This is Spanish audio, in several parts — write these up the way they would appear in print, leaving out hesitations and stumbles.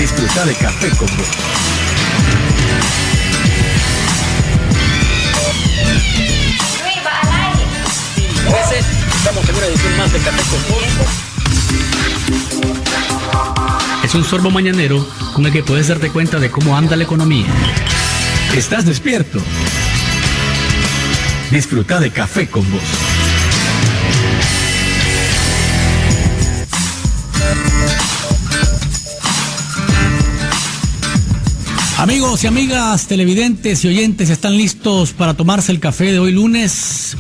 Disfruta de Café con Vos. Estamos en una edición más de Café con Vos. Es un sorbo mañanero con el que puedes darte cuenta de cómo anda la economía. ¿Estás despierto? Disfruta de Café con Vos. Amigos y amigas, televidentes y oyentes, ¿están listos para tomarse el café de hoy lunes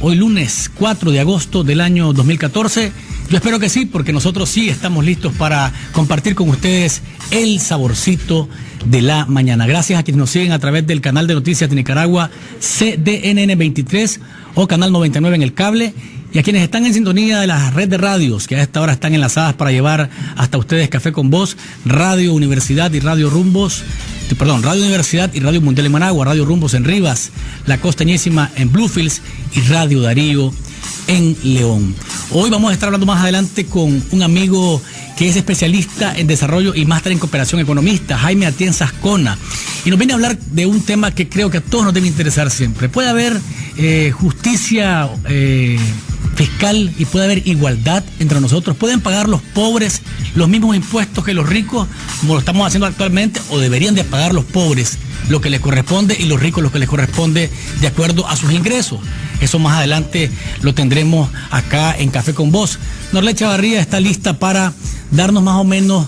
4 de agosto del año 2014? Yo espero que sí, porque nosotros sí estamos listos para compartir con ustedes el saborcito de la mañana. Gracias a quienes nos siguen a través del canal de noticias de Nicaragua, CDNN 23 o Canal 99 en el cable, y a quienes están en sintonía de la red de radios que a esta hora están enlazadas para llevar hasta ustedes Café con Vos, Radio Universidad y Radio Universidad y Radio Mundial en Managua, Radio Rumbos en Rivas, La Costeñísima en Bluefields y Radio Darío en León. Hoy vamos a estar hablando más adelante con un amigo que es especialista en desarrollo y máster en cooperación economista, Jaime Atienza Ascona, y nos viene a hablar de un tema que creo que a todos nos debe interesar siempre. Puede haber justicia fiscal y puede haber igualdad entre nosotros. ¿Pueden pagar los pobres los mismos impuestos que los ricos, como lo estamos haciendo actualmente, o deberían de pagar los pobres lo que les corresponde y los ricos lo que les corresponde de acuerdo a sus ingresos? Eso más adelante lo tendremos acá en Café con Vos. Norlet Chavarría está lista para darnos más o menos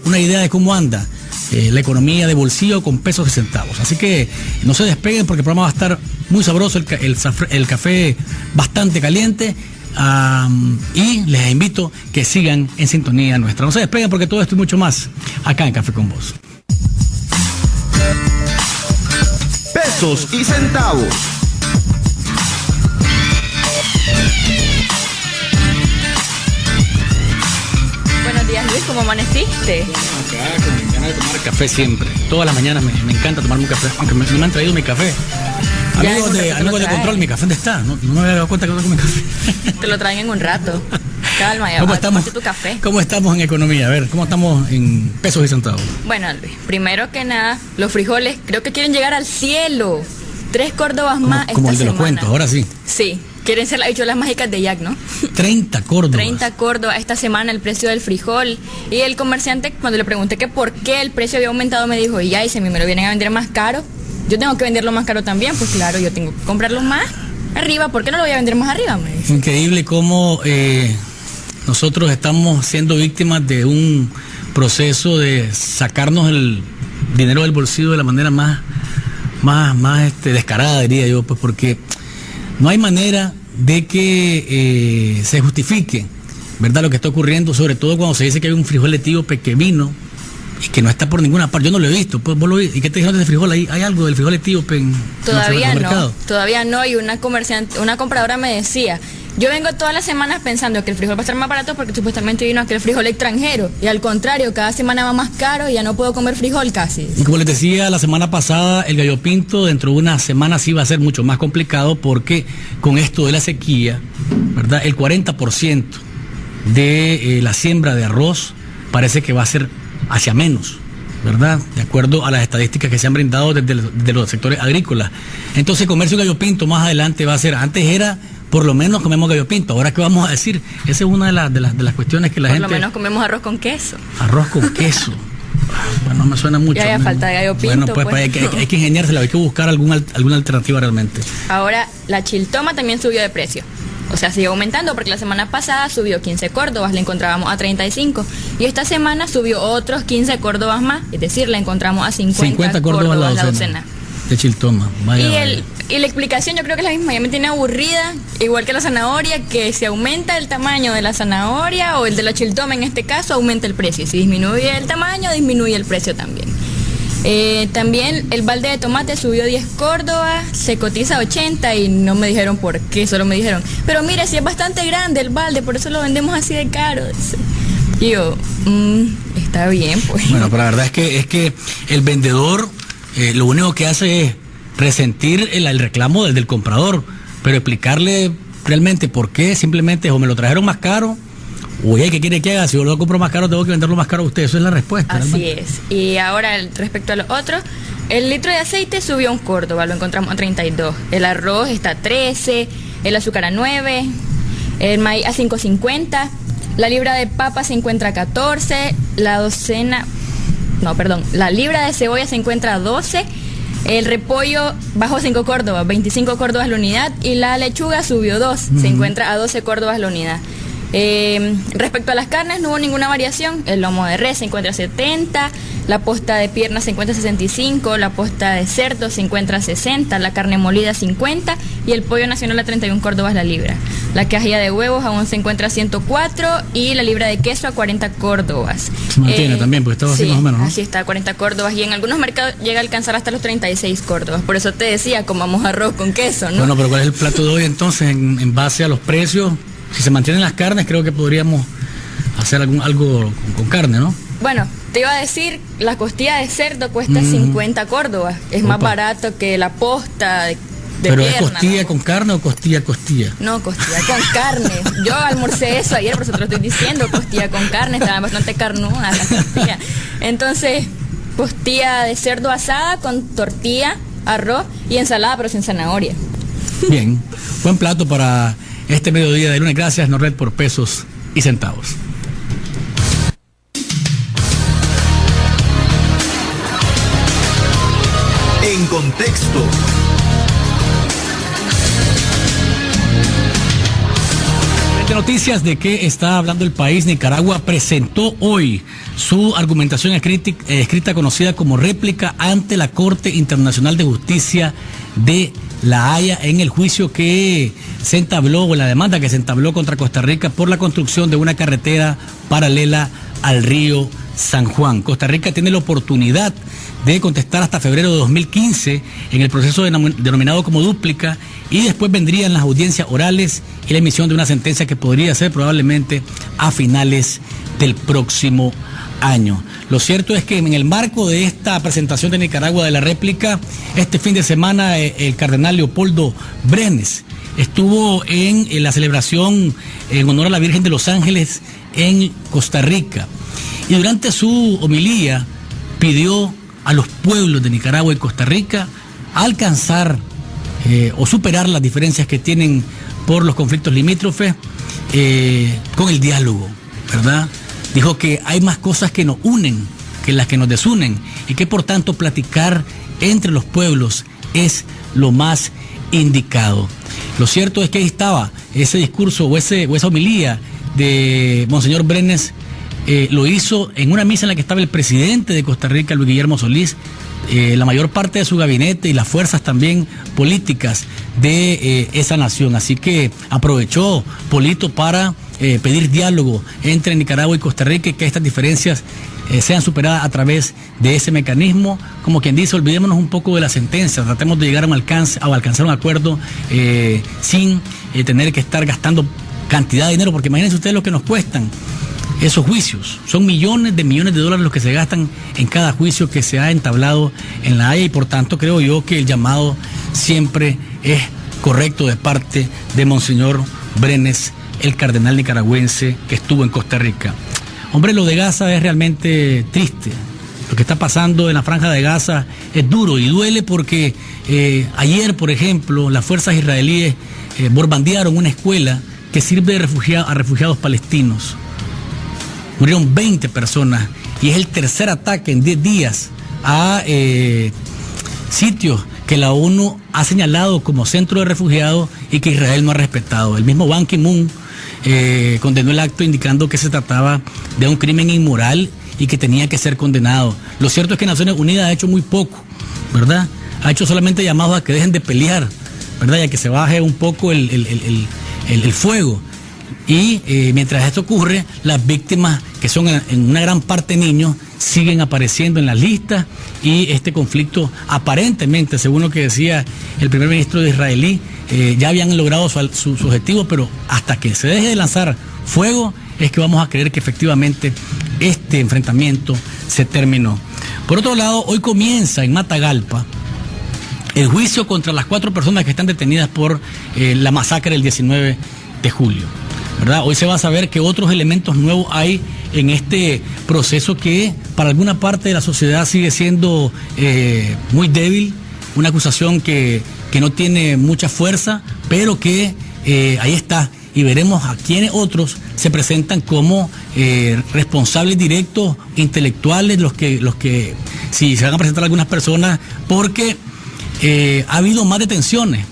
una idea de cómo anda la economía de bolsillo con pesos y centavos. Así que no se despeguen porque el programa va a estar muy sabroso, el café bastante caliente. Y les invito que sigan en sintonía nuestra. No se despeguen porque todo esto y mucho más acá en Café con Vos. Pesos y centavos. Buenos días, Luis, ¿cómo amaneciste? Acá con mi ganas de tomar café siempre. Todas las mañanas me encanta tomarme un café, aunque no me han traído mi café. Amigos de control, mi café, ¿dónde está? No me había dado cuenta que no tengo mi café. Te lo traen en un rato. Calma, ya ¿Cómo vas a estamos? tomarte tu café. ¿Cómo estamos en economía? A ver, ¿cómo estamos en pesos y centavos? Bueno, Luis, primero que nada, los frijoles creo que quieren llegar al cielo. 3 córdobas más esta Como el de los semana. cuentos, ahora sí. Sí, quieren ser las habichuelas mágicas de Jack, ¿no? 30 córdobas. 30 córdobas esta semana el precio del frijol. Y el comerciante, cuando le pregunté que por qué el precio había aumentado, me dijo, y si me lo vienen a vender más caro, yo tengo que venderlo más caro también. Pues claro, yo tengo que comprarlo más arriba. ¿Por qué no lo voy a vender más arriba? Me dice. Increíble cómo nosotros estamos siendo víctimas de un proceso de sacarnos el dinero del bolsillo de la manera más descarada, diría yo, pues porque no hay manera de que se justifique, ¿verdad?, lo que está ocurriendo, sobre todo cuando se dice que hay un frijol etíope que vino y que no está por ninguna parte. Yo no lo he visto. Pues, ¿vos lo viste? ¿Y qué te dijeron de ese frijol? ¿Hay algo del frijol etíope en Todavía el mercado? No, todavía no. Y una compradora me decía, yo vengo todas las semanas pensando que el frijol va a estar más barato porque supuestamente vino aquel frijol extranjero. Y al contrario, cada semana va más caro y ya no puedo comer frijol casi. Y como les decía la semana pasada, el gallo pinto dentro de unas semanas sí va a ser mucho más complicado porque con esto de la sequía, ¿verdad?, el 40% de la siembra de arroz parece que va a ser hacia menos, ¿verdad?, de acuerdo a las estadísticas que se han brindado desde los sectores agrícolas. Entonces comerse un gallo pinto más adelante va a ser, antes era por lo menos comemos gallo pinto, ahora qué vamos a decir. Esa es una de las cuestiones que la gente... Por lo menos comemos arroz con queso. Arroz con queso. Bueno, me suena mucho. Ya falta de gallo pinto. Bueno, pues hay que ingeniársela, hay que buscar alguna alternativa realmente. Ahora, la chiltoma también subió de precio. O sea, sigue aumentando porque la semana pasada subió 15 córdobas, la encontrábamos a 35. Y esta semana subió otros 15 córdobas más, es decir, la encontramos a 50 córdobas la docena. De chiltoma. Y la explicación yo creo que es la misma, ya me tiene aburrida, igual que la zanahoria, que si aumenta el tamaño de la zanahoria o el de la chiltoma en este caso, aumenta el precio. Y si disminuye el tamaño, disminuye el precio también. También el balde de tomate subió 10 córdobas, se cotiza 80 y no me dijeron por qué, solo me dijeron, pero mire, si es bastante grande el balde, por eso lo vendemos así de caro. Y yo, está bien, pues. Bueno, pero la verdad es que el vendedor lo único que hace es resentir el reclamo del comprador, pero explicarle realmente por qué simplemente o me lo trajeron más caro Oye, ¿qué quiere que haga? Si yo lo compro más caro, tengo que venderlo más caro a usted. Eso es la respuesta. Así es. Y ahora, respecto a los otros, el litro de aceite subió a 1 Córdoba, lo encontramos a 32. El arroz está a 13, el azúcar a 9, el maíz a 5.50, la libra de papa se encuentra a 14, la libra de cebolla se encuentra a 12, el repollo bajó 5 córdobas, 25 córdobas la unidad, y la lechuga subió 2, se encuentra a 12 córdobas la unidad. Respecto a las carnes, no hubo ninguna variación. El lomo de res se encuentra a 70, la posta de pierna se encuentra a 65, la posta de cerdo se encuentra a 60, la carne molida a 50 y el pollo nacional a 31 córdobas la libra. La cajilla de huevos aún se encuentra a 104 y la libra de queso a 40 córdobas. Se mantiene también, porque estaba así más o menos, ¿no? Así está, a 40 córdobas, y en algunos mercados llega a alcanzar hasta los 36 córdobas. Por eso te decía, comamos arroz con queso, ¿no? Bueno, pero ¿cuál es el plato de hoy entonces en base a los precios? Si se mantienen las carnes, creo que podríamos hacer algo con carne, ¿no? Bueno, te iba a decir, la costilla de cerdo cuesta 50 córdobas. Es más barato que la posta de ¿Pero pierna, es costilla, ¿no? con carne o costilla? No, costilla con carne. Yo almorcé eso ayer, por eso te lo estoy diciendo, costilla con carne, estaba bastante carnuda la costilla. Entonces, costilla de cerdo asada con tortilla, arroz y ensalada, pero sin zanahoria. Bien, buen plato para este mediodía de lunes. Gracias, Norred, por pesos y centavos. En contexto. Noticias de qué está hablando el país. Nicaragua presentó hoy su argumentación escrita conocida como réplica ante la Corte Internacional de Justicia de La Haya en el juicio que se entabló, o la demanda que se entabló contra Costa Rica por la construcción de una carretera paralela al río San Juan. Costa Rica tiene la oportunidad de contestar hasta febrero de 2015 en el proceso denominado como dúplica, y después vendrían las audiencias orales y la emisión de una sentencia que podría ser probablemente a finales del próximo año. Lo cierto es que en el marco de esta presentación de Nicaragua de la réplica, este fin de semana el cardenal Leopoldo Brenes estuvo en la celebración en honor a la Virgen de los Ángeles en Costa Rica, y durante su homilía pidió a los pueblos de Nicaragua y Costa Rica alcanzar o superar las diferencias que tienen por los conflictos limítrofes con el diálogo, ¿verdad? Dijo que hay más cosas que nos unen que las que nos desunen, y que por tanto platicar entre los pueblos es lo más indicado. Lo cierto es que ahí estaba ese discurso o esa homilía de Monseñor Brenes. Lo hizo en una misa en la que estaba el presidente de Costa Rica, Luis Guillermo Solís, la mayor parte de su gabinete y las fuerzas también políticas de esa nación. Así que aprovechó Polito para pedir diálogo entre Nicaragua y Costa Rica, y que estas diferencias sean superadas a través de ese mecanismo. Como quien dice, olvidémonos un poco de la sentencia, tratemos de llegar a alcanzar un acuerdo sin tener que estar gastando cantidad de dinero, porque imagínense ustedes lo que nos cuestan esos juicios. Son millones de dólares los que se gastan en cada juicio que se ha entablado en La Haya, y por tanto creo yo que el llamado siempre es correcto de parte de Monseñor Brenes, el cardenal nicaragüense que estuvo en Costa Rica. Hombre, lo de Gaza es realmente triste. Lo que está pasando en la Franja de Gaza es duro y duele, porque ayer, por ejemplo, las fuerzas israelíes bombardearon una escuela que sirve a refugiados palestinos. Murieron 20 personas, y es el tercer ataque en 10 días a sitios que la ONU ha señalado como centro de refugiados y que Israel no ha respetado. El mismo Ban Ki-moon condenó el acto, indicando que se trataba de un crimen inmoral y que tenía que ser condenado. Lo cierto es que Naciones Unidas ha hecho muy poco, ¿verdad? Ha hecho solamente llamados a que dejen de pelear, ¿verdad? Y a que se baje un poco el fuego. Y mientras esto ocurre, las víctimas, que son en una gran parte niños, siguen apareciendo en las listas, y este conflicto aparentemente, según lo que decía el primer ministro de israelí, ya habían logrado su objetivo, pero hasta que se deje de lanzar fuego es que vamos a creer que efectivamente este enfrentamiento se terminó. Por otro lado, hoy comienza en Matagalpa el juicio contra las 4 personas que están detenidas por la masacre del 19 de julio. ¿verdad? Hoy se va a saber qué otros elementos nuevos hay en este proceso que para alguna parte de la sociedad sigue siendo muy débil, una acusación que no tiene mucha fuerza, pero que ahí está, y veremos a quiénes otros se presentan como responsables directos, intelectuales, los que si se van a presentar algunas personas, porque ha habido más detenciones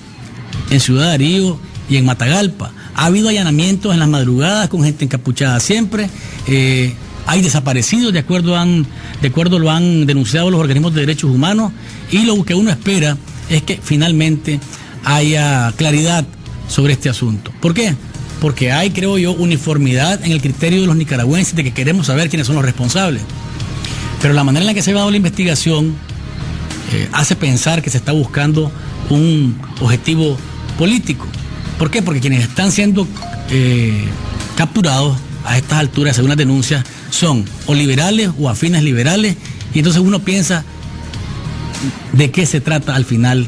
en Ciudad Darío y en Matagalpa. Ha habido allanamientos en las madrugadas con gente encapuchada siempre. Hay desaparecidos, de acuerdo lo han denunciado los organismos de derechos humanos, y lo que uno espera es que finalmente haya claridad sobre este asunto. ¿Por qué? Porque hay, creo yo, uniformidad en el criterio de los nicaragüenses de que queremos saber quiénes son los responsables. Pero la manera en la que se ha dado la investigación hace pensar que se está buscando un objetivo político. ¿Por qué? Porque quienes están siendo capturados a estas alturas, según las denuncias, son o liberales o afines liberales, y entonces uno piensa de qué se trata al final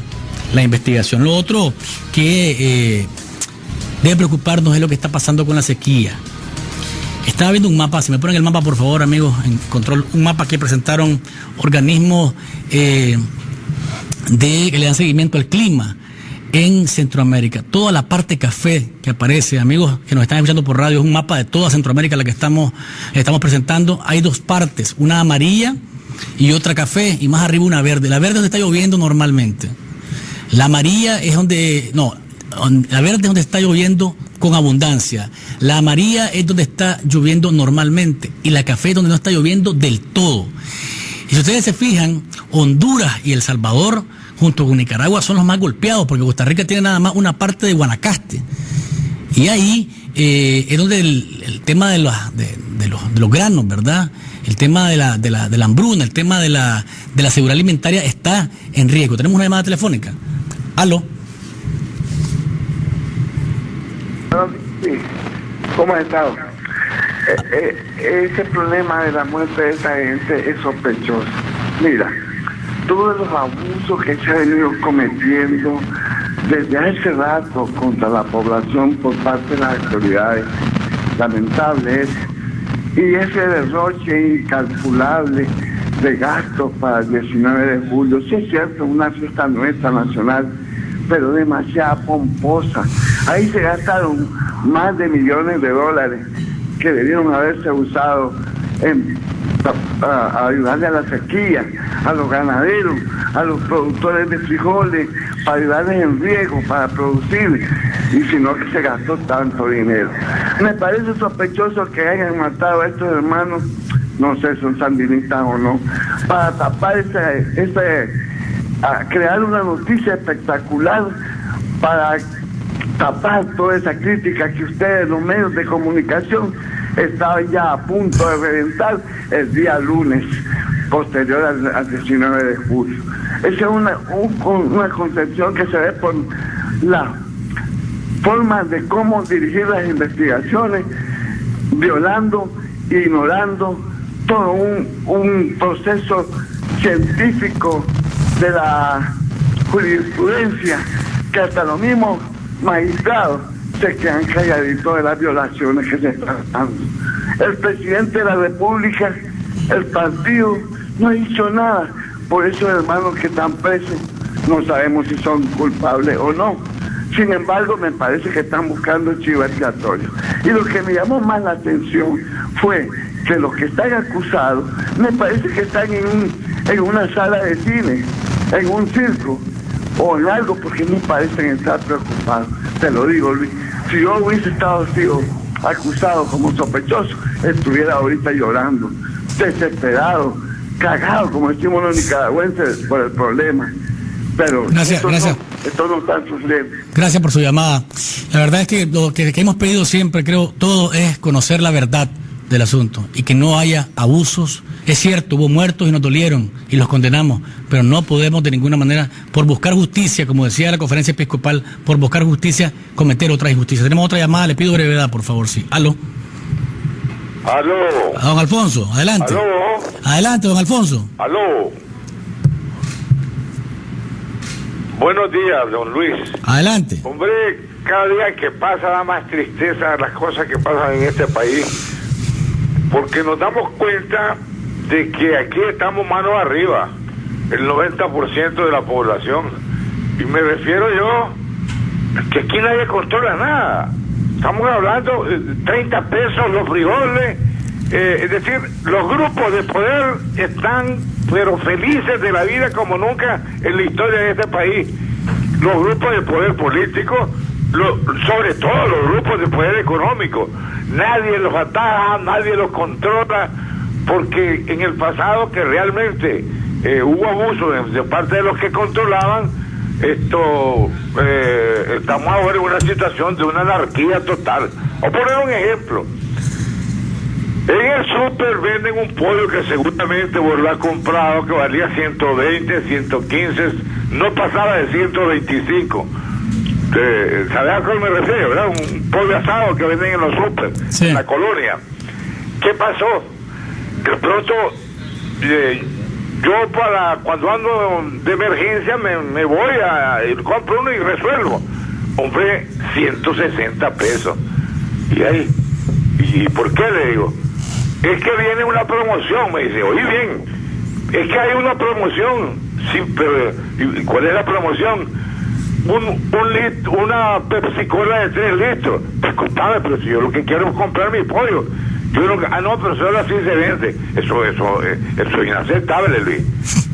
la investigación. Lo otro que debe preocuparnos es lo que está pasando con la sequía. Estaba viendo un mapa, si me ponen el mapa por favor, amigos, en control, un mapa que presentaron organismos que le dan seguimiento al clima en Centroamérica. Toda la parte café que aparece, amigos que nos están escuchando por radio, es un mapa de toda Centroamérica la que estamos presentando. Hay dos partes, una amarilla y otra café, y más arriba una verde. La verde es donde está lloviendo normalmente. La amarilla es la verde es donde está lloviendo con abundancia. La amarilla es donde está lloviendo normalmente, y la café es donde no está lloviendo del todo. Y si ustedes se fijan, Honduras y El Salvador, junto con Nicaragua, son los más golpeados, porque Costa Rica tiene nada más una parte de Guanacaste. Y ahí es donde el tema de los granos, ¿verdad? El tema de la hambruna, el tema de la seguridad alimentaria está en riesgo. Tenemos una llamada telefónica. ¿Aló? Sí, ¿cómo has estado? Ese problema de la muerte de esa gente es sospechoso. Mira, todos los abusos que se han venido cometiendo desde hace rato contra la población por parte de las autoridades, lamentable es, y ese derroche incalculable de gastos para el 19 de julio, sí es cierto, una fiesta nuestra nacional, pero demasiado pomposa. Ahí se gastaron más de millones de dólares que debieron haberse usado a ayudarle a la sequía, a los ganaderos, a los productores de frijoles, para ayudarles en riego, para producir, y sino que se gastó tanto dinero. Me parece sospechoso que hayan matado a estos hermanos, no sé si son sandinistas o no, para tapar a crear una noticia espectacular, para tapar toda esa crítica que ustedes, los medios de comunicación, estaban ya a punto de reventar el día lunes, posterior al 19 de julio. Esa es una concepción que se ve por la forma de cómo dirigir las investigaciones, violando e ignorando todo un proceso científico de la jurisprudencia, que hasta los mismos magistrados se quedan calladitos de las violaciones que se están dando. El presidente de la República, el partido, no ha dicho nada. Por esos hermanos que están presos, no sabemos si son culpables o no. Sin embargo, me parece que están buscando chivo expiatorio. Y lo que me llamó más la atención fue que los que están acusados, me parece que están en una sala de cine, en un circo, o en algo, porque me parecen estar preocupados. Te lo digo, Luis. Si yo hubiese sido acusado como sospechoso, estuviera ahorita llorando, desesperado, cagado, como decimos los nicaragüenses, por el problema. Pero gracias. Esto no está sucediendo. Gracias por su llamada. La verdad es que lo que hemos pedido siempre, creo, todo es conocer la verdad del asunto y que no haya abusos. Es cierto, hubo muertos y nos dolieron y los condenamos, pero no podemos de ninguna manera, por buscar justicia, como decía la conferencia episcopal, por buscar justicia, cometer otra injusticia. Tenemos otra llamada, le pido brevedad, por favor, sí. ¿Aló? Aló. A don Alfonso, adelante. Aló. Adelante, don Alfonso. Aló. Buenos días, don Luis. Adelante. Hombre, cada día que pasa da más tristeza las cosas que pasan en este país, porque nos damos cuenta de que aquí estamos manos arriba, el 90% de la población, y me refiero yo que aquí nadie controla nada. Estamos hablando de 30 pesos los frijoles, es decir, los grupos de poder están pero felices de la vida como nunca en la historia de este país. Los grupos de poder político, sobre todo los grupos de poder económico, nadie los ataja, nadie los controla, porque en el pasado que realmente hubo abuso de parte de los que controlaban, estamos ahora en una situación de una anarquía total. Voy a poner un ejemplo. En el súper venden un pollo que seguramente vos lo has comprado, que valía 120, 115, no pasaba de 125. ¿Sabes a qué me refiero, verdad? Un pollo asado que venden en los súper, sí, en la colonia. ¿Qué pasó? De pronto, yo cuando ando de emergencia me voy compro uno y resuelvo. Compré 160 pesos. Y ahí, ¿y por qué? Le digo, es que viene una promoción. Me dice, oye bien, es que hay una promoción. Sí, pero ¿y cuál es la promoción? Una Pepsi Cola de 3 litros. Pues compadre, pero si yo lo que quiero es comprar mi pollo. Yo no, pero solo así se vende. Eso es inaceptable, Luis.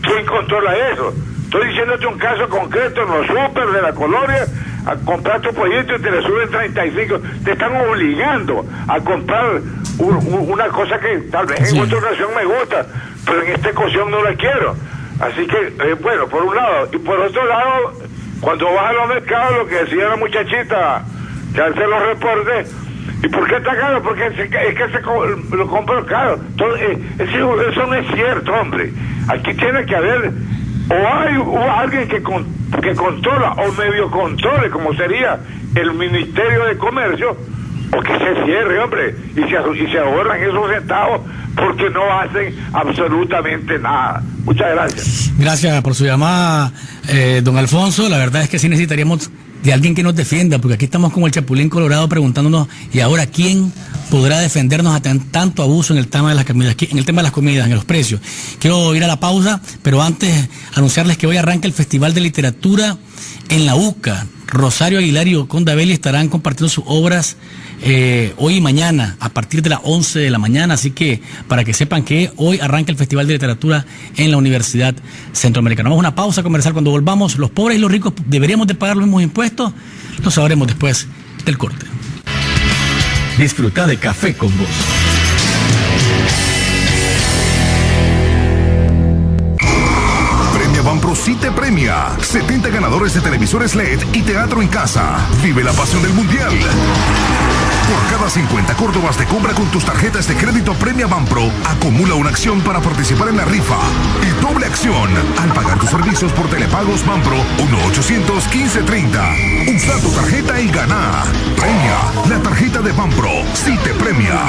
¿Quién controla eso? Estoy diciéndote un caso concreto en los súper de la colonia, a comprar tu pollito y te le suben 35. Te están obligando a comprar una cosa que tal vez en otra ocasión me gusta, pero en esta ocasión no la quiero. Así que, bueno, por un lado. Y por otro lado, cuando vas a los mercados, lo que decía la muchachita que hace los reportes, ¿y por qué está caro? Porque es que lo compro caro. Entonces, eso no es cierto, hombre. Aquí tiene que haber, o hay alguien que controla, o medio controle, como sería el Ministerio de Comercio, o que se cierre, hombre, y se ahorran esos centavos, porque no hacen absolutamente nada. Muchas gracias. Gracias por su llamada, don Alfonso. La verdad es que sí necesitaríamos de alguien que nos defienda, porque aquí estamos como el Chapulín Colorado preguntándonos, ¿y ahora quién podrá defendernos a tanto abuso en el tema de las comidas, en los precios? Quiero ir a la pausa, pero antes anunciarles que hoy arranca el Festival de Literatura en la UCA. Rosario Aguilar y Oconda Belli estarán compartiendo sus obras hoy y mañana a partir de las 11 de la mañana, así que para que sepan que hoy arranca el Festival de Literatura en la Universidad Centroamericana. Vamos a una pausa comercial. Cuando volvamos, los pobres y los ricos deberíamos de pagar los mismos impuestos, lo sabremos después del corte. Disfruta de Café con Vos. Banpro sí te premia. 70 ganadores de televisores LED y teatro en casa. Vive la pasión del mundial. Por cada 50 córdobas de compra con tus tarjetas de crédito Premia Banpro, acumula una acción para participar en la rifa. Y doble acción al pagar tus servicios por Telepagos Banpro 1-800-1530. Usa tu tarjeta y gana. Premia. La tarjeta de Banpro sí te premia.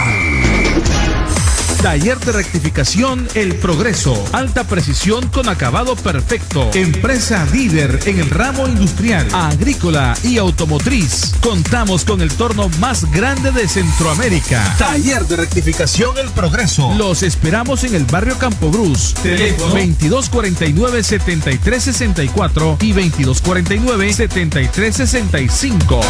Taller de rectificación El Progreso. Alta precisión con acabado perfecto. Empresa líder en el ramo industrial, agrícola y automotriz. Contamos con el torno más grande de Centroamérica. Taller de rectificación El Progreso. Los esperamos en el barrio Campo Cruz. Teléfono 2249-7364 y 2249-7365.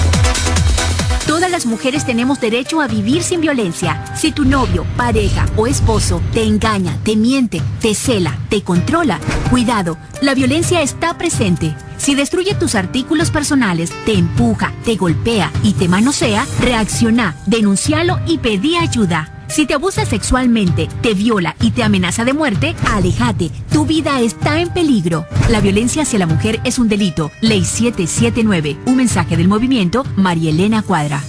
Todas las mujeres tenemos derecho a vivir sin violencia. Si tu novio, pareja o esposo te engaña, te miente, te cela, te controla, cuidado, la violencia está presente. Si destruye tus artículos personales, te empuja, te golpea y te manosea, reacciona, denúncialo y pedí ayuda. Si te abusa sexualmente, te viola y te amenaza de muerte, aléjate. Tu vida está en peligro. La violencia hacia la mujer es un delito. Ley 779. Un mensaje del movimiento María Elena Cuadra.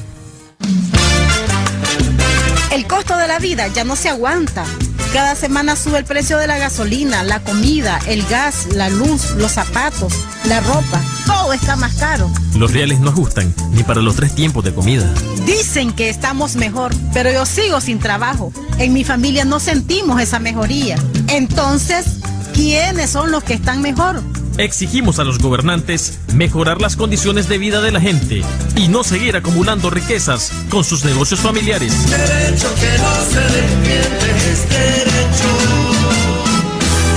El costo de la vida ya no se aguanta. Cada semana sube el precio de la gasolina, la comida, el gas, la luz, los zapatos, la ropa. Todo está más caro. Los reales no ajustan ni para los 3 tiempos de comida. Dicen que estamos mejor, pero yo sigo sin trabajo. En mi familia no sentimos esa mejoría. Entonces, ¿quiénes son los que están mejor? Exigimos a los gobernantes mejorar las condiciones de vida de la gente y no seguir acumulando riquezas con sus negocios familiares. Derecho que no se defiende es derecho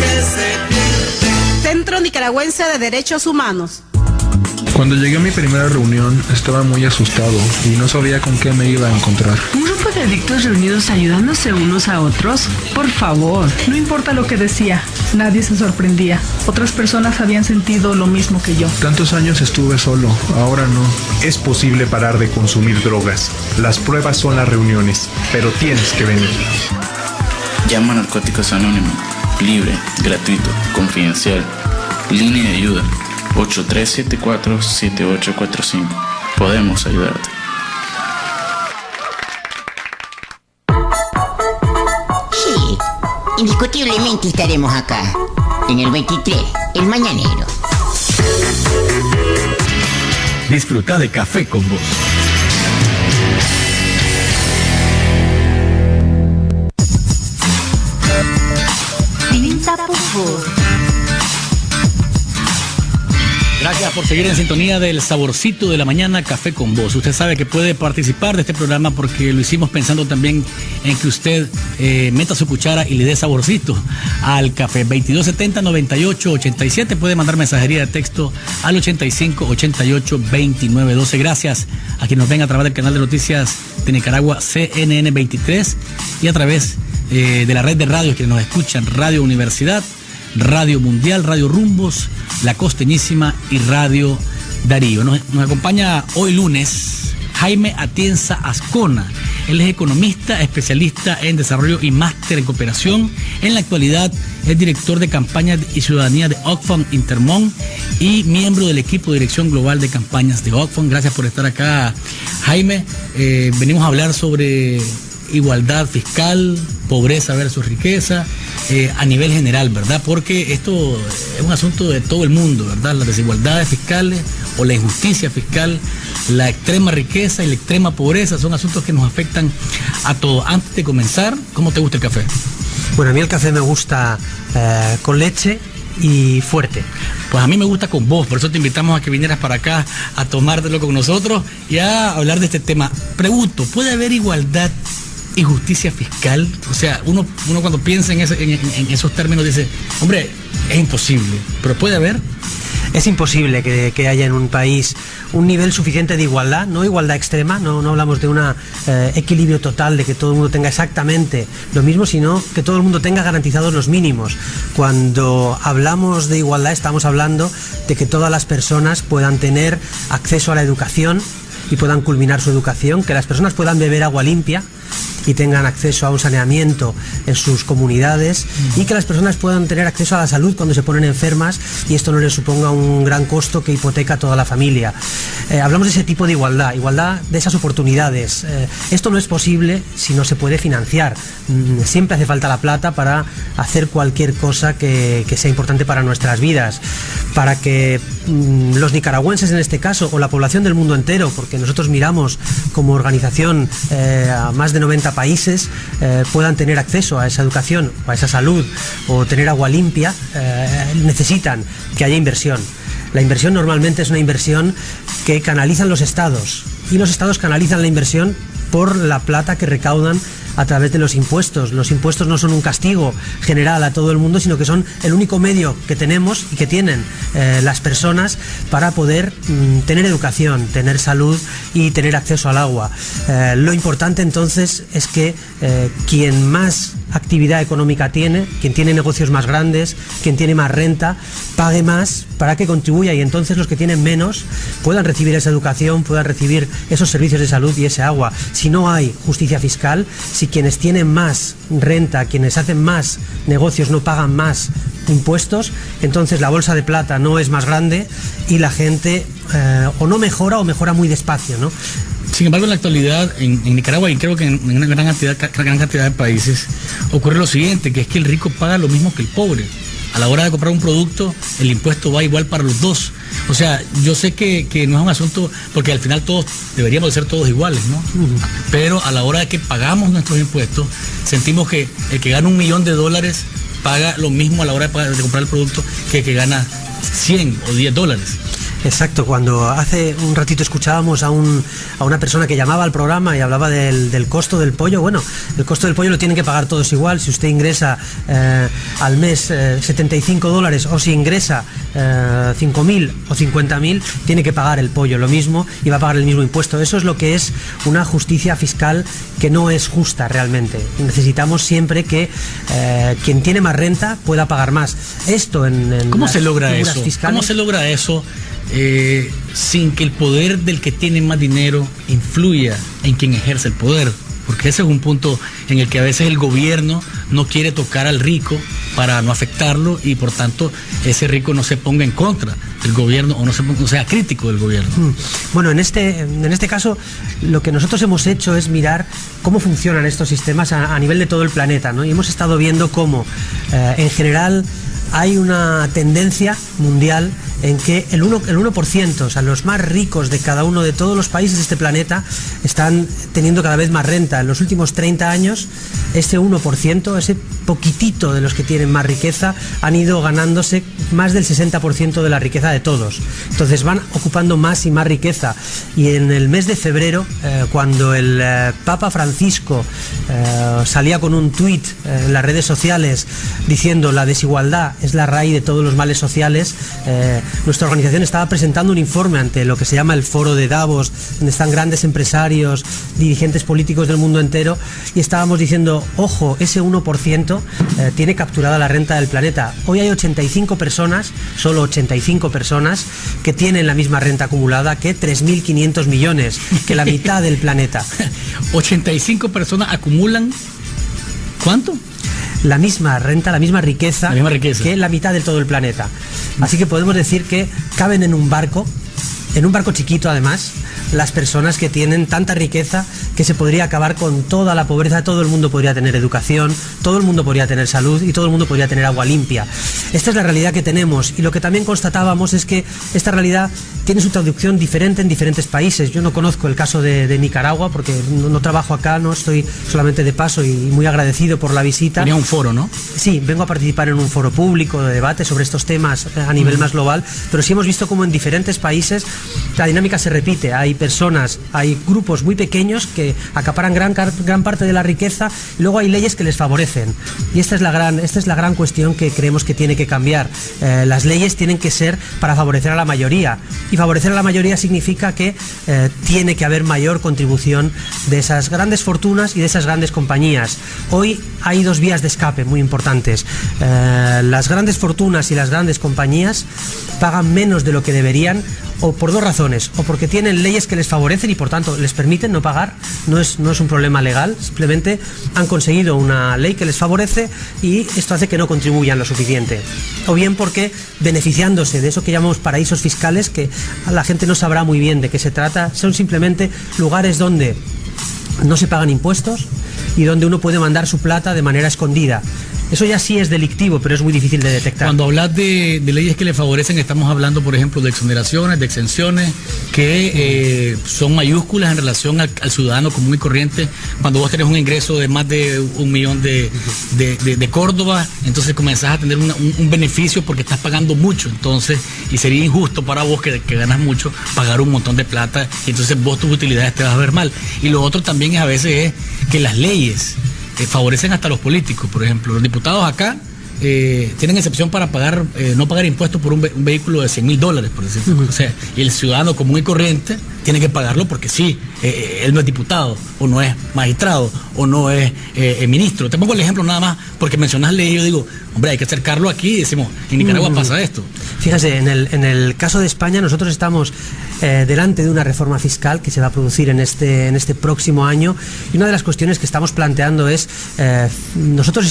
que se pierde. Centro Nicaragüense de Derechos Humanos. Cuando llegué a mi primera reunión estaba muy asustado y no sabía con qué me iba a encontrar. ¿Un grupo de adictos reunidos ayudándose unos a otros? Por favor. No importa lo que decía, nadie se sorprendía. Otras personas habían sentido lo mismo que yo. Tantos años estuve solo, ahora no. Es posible parar de consumir drogas. Las pruebas son las reuniones, pero tienes que venir. Llama a Narcóticos Anónimos. Libre, gratuito, confidencial. Línea de ayuda. 8374-7845. Podemos ayudarte. Sí, indiscutiblemente estaremos acá, en el 23, el mañanero. Disfruta de Café con Vos. Pinta Popó. Gracias por seguir en sintonía del Saborcito de la Mañana, Café con Vos. Usted sabe que puede participar de este programa porque lo hicimos pensando también en que usted meta su cuchara y le dé saborcito al café. 2270-9887. Puede mandar mensajería de texto al 8588-2912. Gracias a quienes nos ven a través del canal de noticias de Nicaragua, CNN 23, y a través de la red de radios que nos escuchan, Radio Universidad, Radio Mundial, Radio Rumbos, La Costeñísima y Radio Darío. Nos acompaña hoy lunes Jaime Atienza Ascona. Él es economista, especialista en desarrollo y máster en cooperación. En la actualidad es director de campañas y ciudadanía de Oxfam Intermón y miembro del equipo de dirección global de campañas de Oxfam. Gracias por estar acá, Jaime. Venimos a hablar sobre igualdad fiscal, pobreza versus riqueza, a nivel general, ¿verdad? Porque esto es un asunto de todo el mundo, ¿verdad? Las desigualdades fiscales o la injusticia fiscal, la extrema riqueza y la extrema pobreza son asuntos que nos afectan a todos. Antes de comenzar, ¿cómo te gusta el café? Bueno, a mí el café me gusta con leche y fuerte. Pues a mí me gusta con vos, por eso te invitamos a que vinieras para acá a tomártelo con nosotros y a hablar de este tema. Pregunto, ¿puede haber igualdad y justicia fiscal? O sea, uno cuando piensa en esos términos dice, hombre, es imposible, pero puede haber. Es imposible que haya en un país un nivel suficiente de igualdad, no igualdad extrema, no hablamos de un equilibrio total, de que todo el mundo tenga exactamente lo mismo, sino que todo el mundo tenga garantizados los mínimos. Cuando hablamos de igualdad estamos hablando de que todas las personas puedan tener acceso a la educación y puedan culminar su educación, que las personas puedan beber agua limpia y tengan acceso a un saneamiento en sus comunidades y que las personas puedan tener acceso a la salud cuando se ponen enfermas y esto no les suponga un gran costo que hipoteca a toda la familia. Hablamos de ese tipo de igualdad de esas oportunidades. Esto no es posible si no se puede financiar. Siempre hace falta la plata para hacer cualquier cosa que sea importante para nuestras vidas, para que los nicaragüenses en este caso o la población del mundo entero, porque nosotros miramos como organización a más de 90 países, puedan tener acceso a esa educación o a esa salud o tener agua limpia, necesitan que haya inversión. La inversión normalmente es una inversión que canalizan los estados y los estados canalizan la inversión por la plata que recaudan a través de los impuestos. Los impuestos no son un castigo general a todo el mundo, sino que son el único medio que tenemos y que tienen las personas para poder tener educación, tener salud y tener acceso al agua. Lo importante entonces es que quien más actividad económica tiene, quien tiene negocios más grandes, quien tiene más renta, pague más para que contribuya y entonces los que tienen menos puedan recibir esa educación, puedan recibir esos servicios de salud y ese agua. Si no hay justicia fiscal, si quienes tienen más renta, quienes hacen más negocios no pagan más impuestos, entonces la bolsa de plata no es más grande y la gente o no mejora o mejora muy despacio, ¿no? Sin embargo, en la actualidad, en Nicaragua y creo que en una gran cantidad de países, ocurre lo siguiente, que es que el rico paga lo mismo que el pobre. A la hora de comprar un producto, el impuesto va igual para los dos. O sea, yo sé que no es un asunto, porque al final todos deberíamos de ser todos iguales, ¿no? Pero a la hora de que pagamos nuestros impuestos, sentimos que el que gana $1 millón paga lo mismo a la hora de comprar el producto que el que gana 100 o 10 dólares. Exacto, cuando hace un ratito escuchábamos a una persona que llamaba al programa y hablaba del costo del pollo. Bueno, el costo del pollo lo tienen que pagar todos igual. Si usted ingresa al mes 75 dólares o si ingresa 5.000 o 50.000, tiene que pagar el pollo lo mismo y va a pagar el mismo impuesto. Eso es lo que es una justicia fiscal que no es justa realmente. Necesitamos siempre que quien tiene más renta pueda pagar más. Esto en ¿Cómo se logra eso? Fiscales, ¿Cómo se logra eso? Sin que el poder del que tiene más dinero influya en quien ejerce el poder, porque ese es un punto en el que a veces el gobierno no quiere tocar al rico para no afectarlo y por tanto ese rico no se ponga en contra del gobierno o no sea crítico del gobierno. Bueno, en este caso lo que nosotros hemos hecho es mirar cómo funcionan estos sistemas a nivel de todo el planeta, ¿no? Y hemos estado viendo cómo en general hay una tendencia mundial en que el 1%, o sea, los más ricos de cada uno de todos los países de este planeta están teniendo cada vez más renta. En los últimos 30 años, ese 1%, ese poquitito de los que tienen más riqueza, han ido ganándose más del 60% de la riqueza de todos. Entonces van ocupando más y más riqueza. Y en el mes de febrero, cuando el Papa Francisco salía con un tuit en las redes sociales diciendo la desigualdad es la raíz de todos los males sociales, nuestra organización estaba presentando un informe ante lo que se llama el Foro de Davos, donde están grandes empresarios, dirigentes políticos del mundo entero, y estábamos diciendo, ojo, ese 1% tiene capturada la renta del planeta. Hoy hay 85 personas, solo 85 personas, que tienen la misma renta acumulada que 3.500 millones, que la mitad del planeta. 85 personas acumulan, ¿cuánto? La misma renta, la misma riqueza que la mitad de todo el planeta. Así que podemos decir que caben en un barco chiquito además, las personas que tienen tanta riqueza que se podría acabar con toda la pobreza. Todo el mundo podría tener educación, todo el mundo podría tener salud y todo el mundo podría tener agua limpia. Esta es la realidad que tenemos, y lo que también constatábamos es que esta realidad tiene su traducción diferente en diferentes países. Yo no conozco el caso de Nicaragua porque no trabajo acá, no estoy solamente de paso y muy agradecido por la visita. Tenía un foro, ¿no? Sí, vengo a participar en un foro público de debate sobre estos temas a nivel más global, pero sí hemos visto como en diferentes países la dinámica se repite. Hay personas, hay grupos muy pequeños que acaparan gran parte de la riqueza, y luego hay leyes que les favorecen. Y esta es la gran cuestión que creemos que tiene que cambiar. Las leyes tienen que ser para favorecer a la mayoría, y favorecer a la mayoría significa que tiene que haber mayor contribución de esas grandes fortunas y de esas grandes compañías. Hoy hay dos vías de escape muy importantes. Las grandes fortunas y las grandes compañías pagan menos de lo que deberían, o por dos razones: o porque tienen leyes que les favorecen y por tanto les permiten no pagar, no es un problema legal, simplemente han conseguido una ley que les favorece y esto hace que no contribuyan lo suficiente, o bien porque beneficiándose de eso que llamamos paraísos fiscales, que la gente no sabrá muy bien de qué se trata, son simplemente lugares donde no se pagan impuestos y donde uno puede mandar su plata de manera escondida. Eso ya sí es delictivo, pero es muy difícil de detectar. Cuando hablas de leyes que le favorecen, estamos hablando, por ejemplo, de exoneraciones, de exenciones, que son mayúsculas en relación al ciudadano común y corriente. Cuando vos tenés un ingreso de más de 1 millón de Córdoba, entonces comenzás a tener un beneficio porque estás pagando mucho. Entonces, y sería injusto para vos que ganas mucho pagar un montón de plata, y entonces vos tus utilidades te vas a ver mal. Y lo otro también a veces es que las leyes favorecen hasta a los políticos. Por ejemplo, los diputados acá tienen excepción para no pagar impuestos por un vehículo de $100,000, por decirlo. O sea, y el ciudadano común y corriente tiene que pagarlo porque sí, él no es diputado, o no es magistrado, o no es ministro. Te pongo el ejemplo nada más porque mencionas ley, y yo digo, hombre, hay que acercarlo aquí, y decimos, en Nicaragua pasa esto. Fíjese, en el caso de España, nosotros estamos delante de una reforma fiscal que se va a producir en este próximo año, y una de las cuestiones que estamos planteando es, nosotros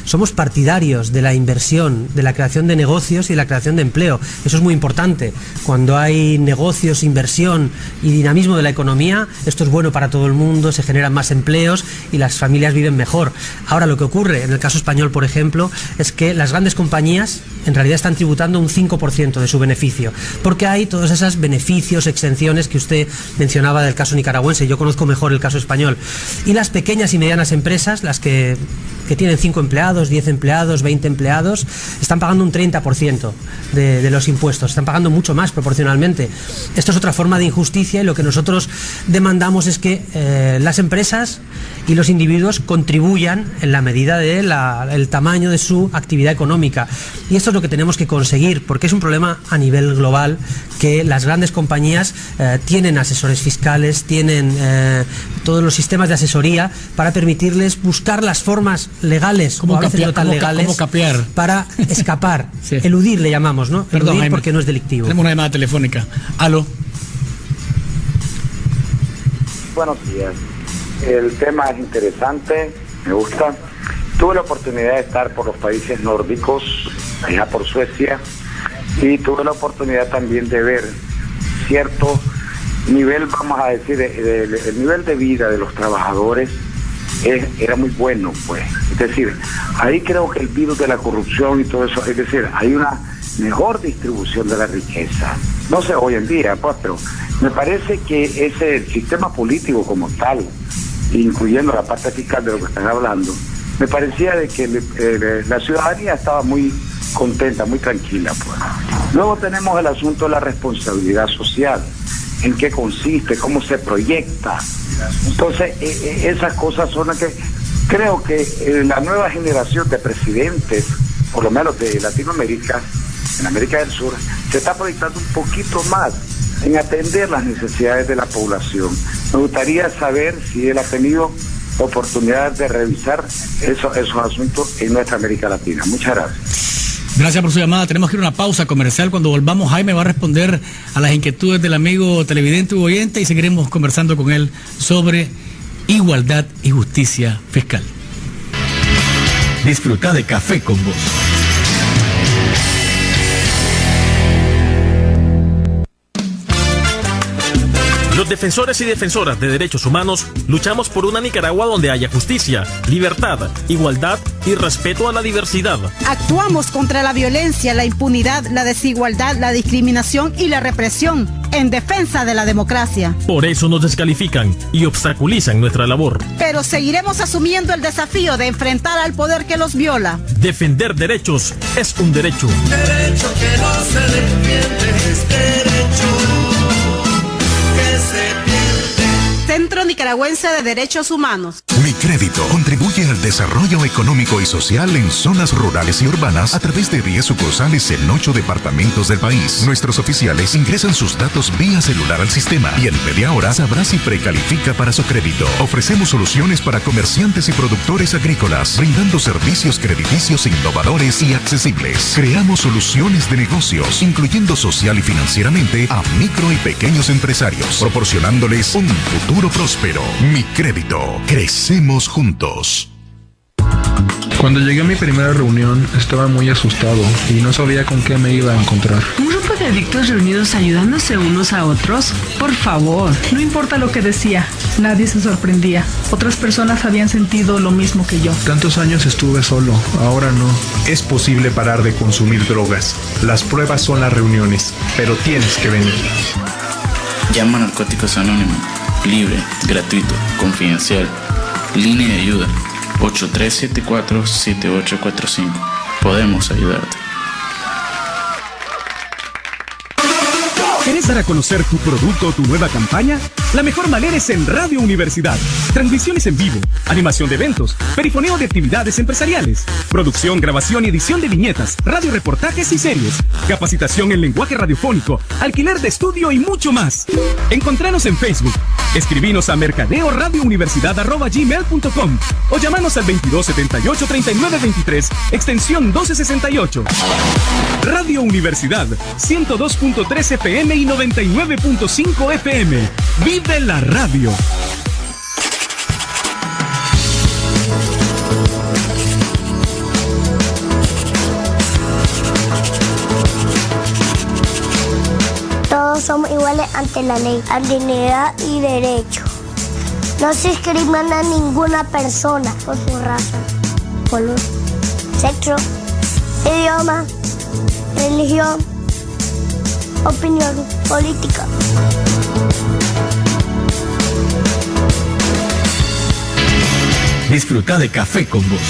somos partidarios de la inversión, de la creación de negocios y de la creación de empleo. Eso es muy importante. Cuando hay negocios, inversión y dinamismo de la economía, esto es bueno para todo el mundo, se generan más empleos y las familias viven mejor. Ahora, lo que ocurre en el caso español, por ejemplo, es que las grandes compañías en realidad están tributando un 5% de su beneficio, porque hay todos esos beneficios, exenciones que usted mencionaba del caso nicaragüense. Yo conozco mejor el caso español. Y las pequeñas y medianas empresas, las que tienen 5 empleados, 10 empleados, 20 empleados, están pagando un 30% de los impuestos, están pagando mucho más proporcionalmente. Esto es otra forma de injusticia y lo que nosotros demandamos es que las empresas y los individuos contribuyan en la medida del tamaño de su actividad económica. Y esto es lo que tenemos que conseguir, porque es un problema a nivel global que las grandes compañías tienen asesores fiscales, tienen todos los sistemas de asesoría para permitirles buscar las formas legales o a veces no tan legales para escapar. Sí. Eludir le llamamos, ¿no? Perdón, Eludir Jaime, porque no es delictivo. Tenemos una llamada telefónica. Aló. Buenos días. El tema es interesante, me gusta. Tuve la oportunidad de estar por los países nórdicos, allá por Suecia, y tuve la oportunidad también de ver cierto nivel, vamos a decir, el nivel de vida de los trabajadores era muy bueno, pues. Es decir, ahí creo que el virus de la corrupción y todo eso, es decir, hay una mejor distribución de la riqueza. No sé hoy en día, pues, pero me parece que ese sistema político como tal, incluyendo la parte fiscal de lo que están hablando, me parecía de que la ciudadanía estaba muy contenta, muy tranquila, pues. Luego tenemos el asunto de la responsabilidad social, en qué consiste, cómo se proyecta. Entonces, esas cosas son las que creo que la nueva generación de presidentes, por lo menos de Latinoamérica, en América del Sur, se está proyectando un poquito más en atender las necesidades de la población. Me gustaría saber si él ha tenido oportunidad de revisar esos asuntos en nuestra América Latina. Muchas gracias. Gracias por su llamada. Tenemos que ir a una pausa comercial. Cuando volvamos, Jaime va a responder a las inquietudes del amigo televidente u oyente y seguiremos conversando con él sobre igualdad y justicia fiscal. Disfruta de Café con Vos. Los defensores y defensoras de derechos humanos luchamos por una Nicaragua donde haya justicia, libertad, igualdad y respeto a la diversidad. Actuamos contra la violencia, la impunidad, la desigualdad, la discriminación y la represión en defensa de la democracia. Por eso nos descalifican y obstaculizan nuestra labor. Pero seguiremos asumiendo el desafío de enfrentar al poder que los viola. Defender derechos es un derecho. Derecho que no se defiende es derecho que se pierde. Centro Nicaragüense de Derechos Humanos. Mi Crédito contribuye al desarrollo económico y social en zonas rurales y urbanas a través de 10 sucursales en 8 departamentos del país. Nuestros oficiales ingresan sus datos vía celular al sistema y en media hora sabrá si precalifica para su crédito. Ofrecemos soluciones para comerciantes y productores agrícolas, brindando servicios crediticios innovadores y accesibles. Creamos soluciones de negocios, incluyendo social y financieramente a micro y pequeños empresarios, proporcionándoles un futuro próspero. Mi Crédito. Crecemos juntos. Cuando llegué a mi primera reunión estaba muy asustado y no sabía con qué me iba a encontrar. ¿Un grupo de adictos reunidos ayudándose unos a otros? Por favor. No importa lo que decía, nadie se sorprendía. Otras personas habían sentido lo mismo que yo. Tantos años estuve solo, ahora no. Es posible parar de consumir drogas. Las pruebas son las reuniones, pero tienes que venir. Llama a Narcóticos Anónimos. Libre, gratuito, confidencial. Línea de ayuda 8374-7845. Podemos ayudarte. ¿Quieres dar a conocer tu producto o tu nueva campaña? La mejor manera es en Radio Universidad. Transmisiones en vivo, animación de eventos, perifoneo de actividades empresariales, producción, grabación y edición de viñetas, radioreportajes y series, capacitación en lenguaje radiofónico, alquiler de estudio y mucho más. Encontranos en Facebook. Escribinos a mercadeoradiouniversidad@gmail.com o llamanos al 2278-3923, extensión 1268. Radio Universidad, 102.3 FM y 99.5 FM. ¡Vive la radio! Todos somos iguales ante la ley, a dignidad y derecho. No se discrimina a ninguna persona por su raza, color, sexo, idioma, religión, opinión política. Disfruta de Café con Vos.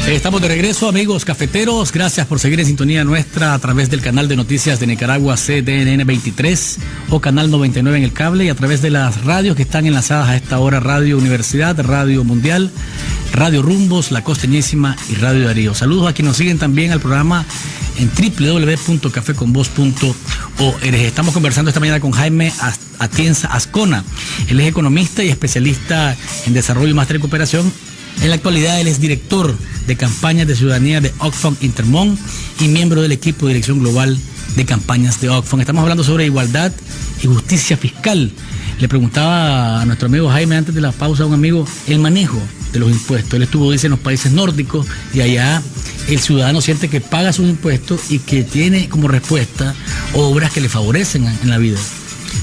Estamos de regreso, amigos cafeteros. Gracias por seguir en sintonía nuestra a través del canal de noticias de Nicaragua CDNN 23 o canal 99 en el cable, y a través de las radios que están enlazadas a esta hora: Radio Universidad, Radio Mundial, Radio Rumbos, La Costeñísima y Radio Darío. Saludos a quienes nos siguen también al programa en www.cafeconvoz.org. Estamos conversando esta mañana con Jaime Atienza Azcona. Él es economista y especialista en desarrollo, máster y cooperación. En la actualidad él es director de campañas de ciudadanía de Oxfam Intermón y miembro del equipo de dirección global de campañas de Oxfam. Estamos hablando sobre igualdad y justicia fiscal. Le preguntaba a nuestro amigo Jaime antes de la pausa, a un amigo, el manejo de los impuestos. Él estuvo, dice, en los países nórdicos, y allá el ciudadano siente que paga sus impuestos y que tiene como respuesta obras que le favorecen en la vida.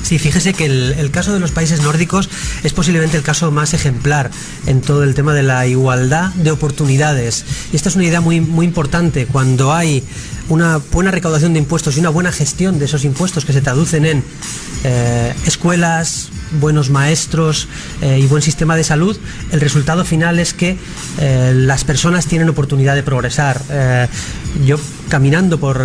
Sí, fíjese que el caso de los países nórdicos es posiblemente el caso más ejemplar en todo el tema de la igualdad de oportunidades. Y esta es una idea muy, muy importante. Cuando hay una buena recaudación de impuestos y una buena gestión de esos impuestos que se traducen en escuelas, buenos maestros y buen sistema de salud, el resultado final es que las personas tienen oportunidad de progresar. Yo, caminando por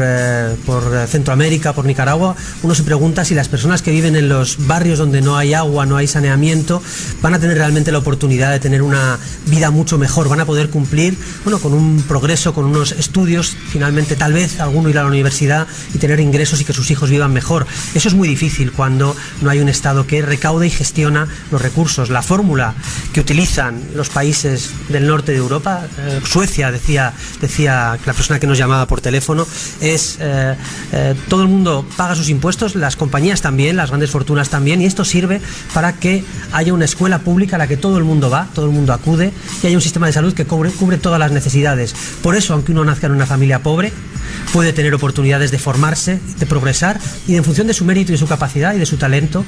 Centroamérica, por Nicaragua, uno se pregunta si las personas que viven en los barrios donde no hay agua, no hay saneamiento, van a tener realmente la oportunidad de tener una vida mucho mejor, van a poder cumplir, bueno, con un progreso, con unos estudios, finalmente tal vez alguno ir a la universidad y tener ingresos y que sus hijos vivan mejor. Eso es muy difícil cuando no hay un Estado que recaude y gestiona los recursos. La fórmula que utilizan los países del norte de Europa, Suecia, decía la persona que nos llamaba por teléfono, es todo el mundo paga sus impuestos, las compañías también, las grandes fortunas también, y esto sirve para que haya una escuela pública a la que todo el mundo va, todo el mundo acude, y haya un sistema de salud que cubre todas las necesidades. Por eso, aunque uno nazca en una familia pobre, puede tener oportunidades de formarse, de progresar y en función de su mérito y de su capacidad y de su talento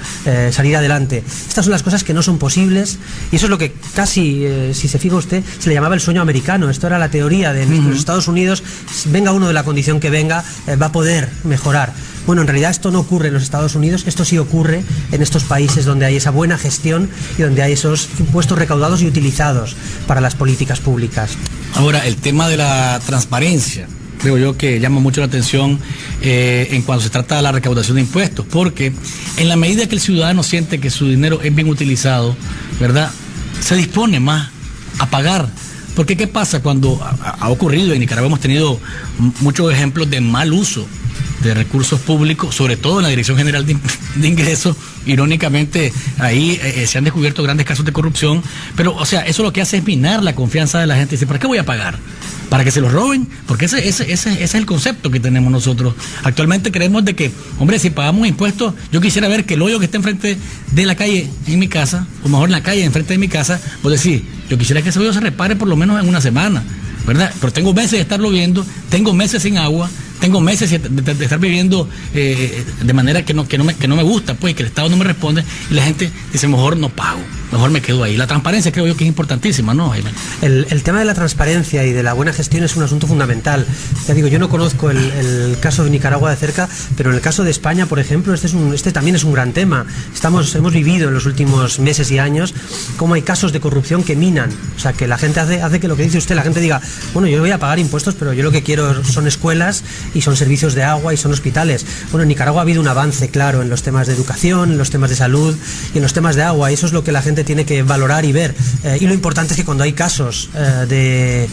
salir adelante. Estas son las cosas que no son posibles, y eso es lo que casi, si se fija usted, se le llamaba el sueño americano. Esto era la teoría de los Estados Unidos: venga uno de la condición que venga, va a poder mejorar. Bueno, en realidad esto no ocurre en los Estados Unidos, esto sí ocurre en estos países donde hay esa buena gestión y donde hay esos impuestos recaudados y utilizados para las políticas públicas. Ahora, el tema de la transparencia, creo yo que llama mucho la atención en cuanto se trata de la recaudación de impuestos, porque en la medida que el ciudadano siente que su dinero es bien utilizado, ¿verdad?, se dispone más a pagar. Porque ¿qué pasa cuando ha ocurrido? En Nicaragua hemos tenido muchos ejemplos de mal uso de recursos públicos, sobre todo en la Dirección General de Ingresos. Irónicamente, ahí se han descubierto grandes casos de corrupción, pero, o sea, eso lo que hace es minar la confianza de la gente. Dice, ¿para qué voy a pagar? ¿Para que se los roben? Porque ese es el concepto que tenemos nosotros. Actualmente creemos de que, hombre, si pagamos impuestos, yo quisiera ver que el hoyo que está enfrente de la calle en mi casa, o mejor en la calle enfrente de mi casa, pues decir, yo quisiera que ese hoyo se repare por lo menos en una semana, ¿verdad? Pero tengo meses de estarlo viendo, tengo meses sin agua, tengo meses de estar viviendo de manera que no me gusta, pues, que el Estado no me responde, y la gente dice, mejor no pago, mejor me quedo ahí. La transparencia creo yo que es importantísima, ¿no, Jaime? El tema de la transparencia y de la buena gestión es un asunto fundamental. Ya digo, yo no conozco el caso de Nicaragua de cerca, pero en el caso de España, por ejemplo, este también es un gran tema. Hemos vivido en los últimos meses y años cómo hay casos de corrupción que minan. O sea, que la gente hace que lo que dice usted, la gente diga, bueno, yo voy a pagar impuestos, pero yo lo que quiero son escuelas y son servicios de agua y son hospitales. Bueno, en Nicaragua ha habido un avance claro en los temas de educación, en los temas de salud y en los temas de agua, y eso es lo que la gente tiene que valorar y ver. Y lo importante es que cuando hay casos de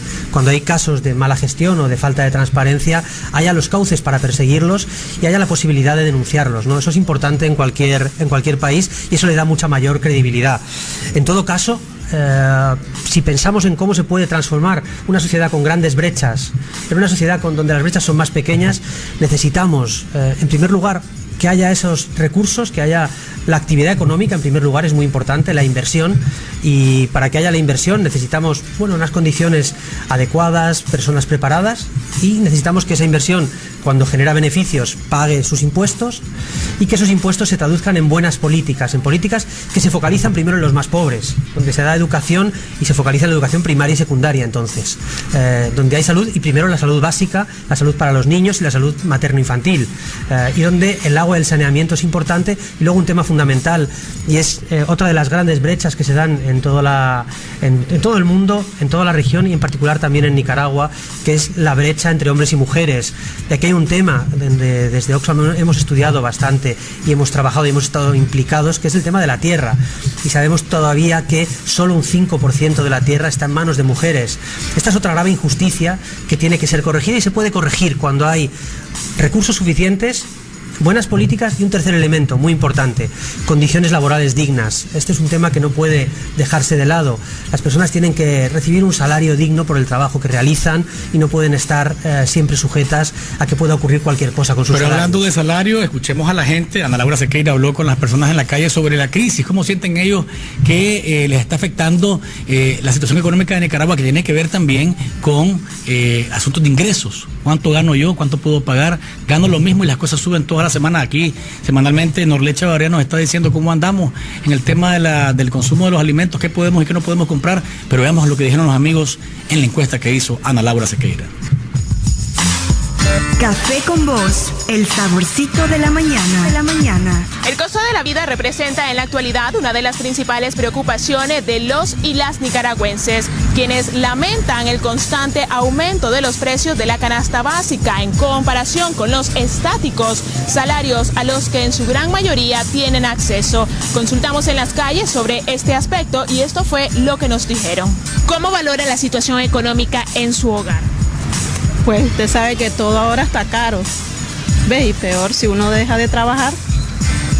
mala gestión o de falta de transparencia, haya los cauces para perseguirlos y haya la posibilidad de denunciarlos, ¿no? Eso es importante en cualquier país, y eso le da mucha mayor credibilidad. En todo caso, si pensamos en cómo se puede transformar una sociedad con grandes brechas en una sociedad donde las brechas son más pequeñas, necesitamos, en primer lugar, que haya esos recursos, que haya la actividad económica. En primer lugar es muy importante la inversión, y para que haya la inversión necesitamos, bueno, unas condiciones adecuadas, personas preparadas, y necesitamos que esa inversión, cuando genera beneficios, pague sus impuestos, y que esos impuestos se traduzcan en buenas políticas, en políticas que se focalizan primero en los más pobres, donde se da educación y se focaliza en la educación primaria y secundaria, entonces, donde hay salud, y primero la salud básica, la salud para los niños y la salud materno-infantil, y donde el agua y el saneamiento es importante, y luego un tema fundamental y es otra de las grandes brechas que se dan en todo el mundo, en toda la región y en particular también en Nicaragua, que es la brecha entre hombres y mujeres. Y aquí hay un tema donde desde Oxfam hemos estudiado bastante y hemos trabajado y hemos estado implicados, que es el tema de la tierra. Y sabemos todavía que solo un 5% de la tierra está en manos de mujeres. Esta es otra grave injusticia que tiene que ser corregida y se puede corregir cuando hay recursos suficientes, buenas políticas y un tercer elemento muy importante, condiciones laborales dignas. Este es un tema que no puede dejarse de lado. Las personas tienen que recibir un salario digno por el trabajo que realizan y no pueden estar siempre sujetas a que pueda ocurrir cualquier cosa con su salario. Pero hablando de salario, escuchemos a la gente. Ana Laura Sequeira habló con las personas en la calle sobre la crisis. ¿Cómo sienten ellos que les está afectando la situación económica de Nicaragua, que tiene que ver también con asuntos de ingresos? ¿Cuánto gano yo? ¿Cuánto puedo pagar? Gano lo mismo y las cosas suben todas las semanas. Aquí semanalmente Norlecha Barea nos está diciendo cómo andamos en el tema del consumo de los alimentos, qué podemos y qué no podemos comprar, pero veamos lo que dijeron los amigos en la encuesta que hizo Ana Laura Sequeira. Café con Vos, el saborcito de la mañana. El costo de la vida representa en la actualidad una de las principales preocupaciones de los y las nicaragüenses, quienes lamentan el constante aumento de los precios de la canasta básica en comparación con los estáticos salarios a los que en su gran mayoría tienen acceso. Consultamos en las calles sobre este aspecto y esto fue lo que nos dijeron. ¿Cómo valora la situación económica en su hogar? Pues usted sabe que todo ahora está caro, ¿ves? Y peor si uno deja de trabajar,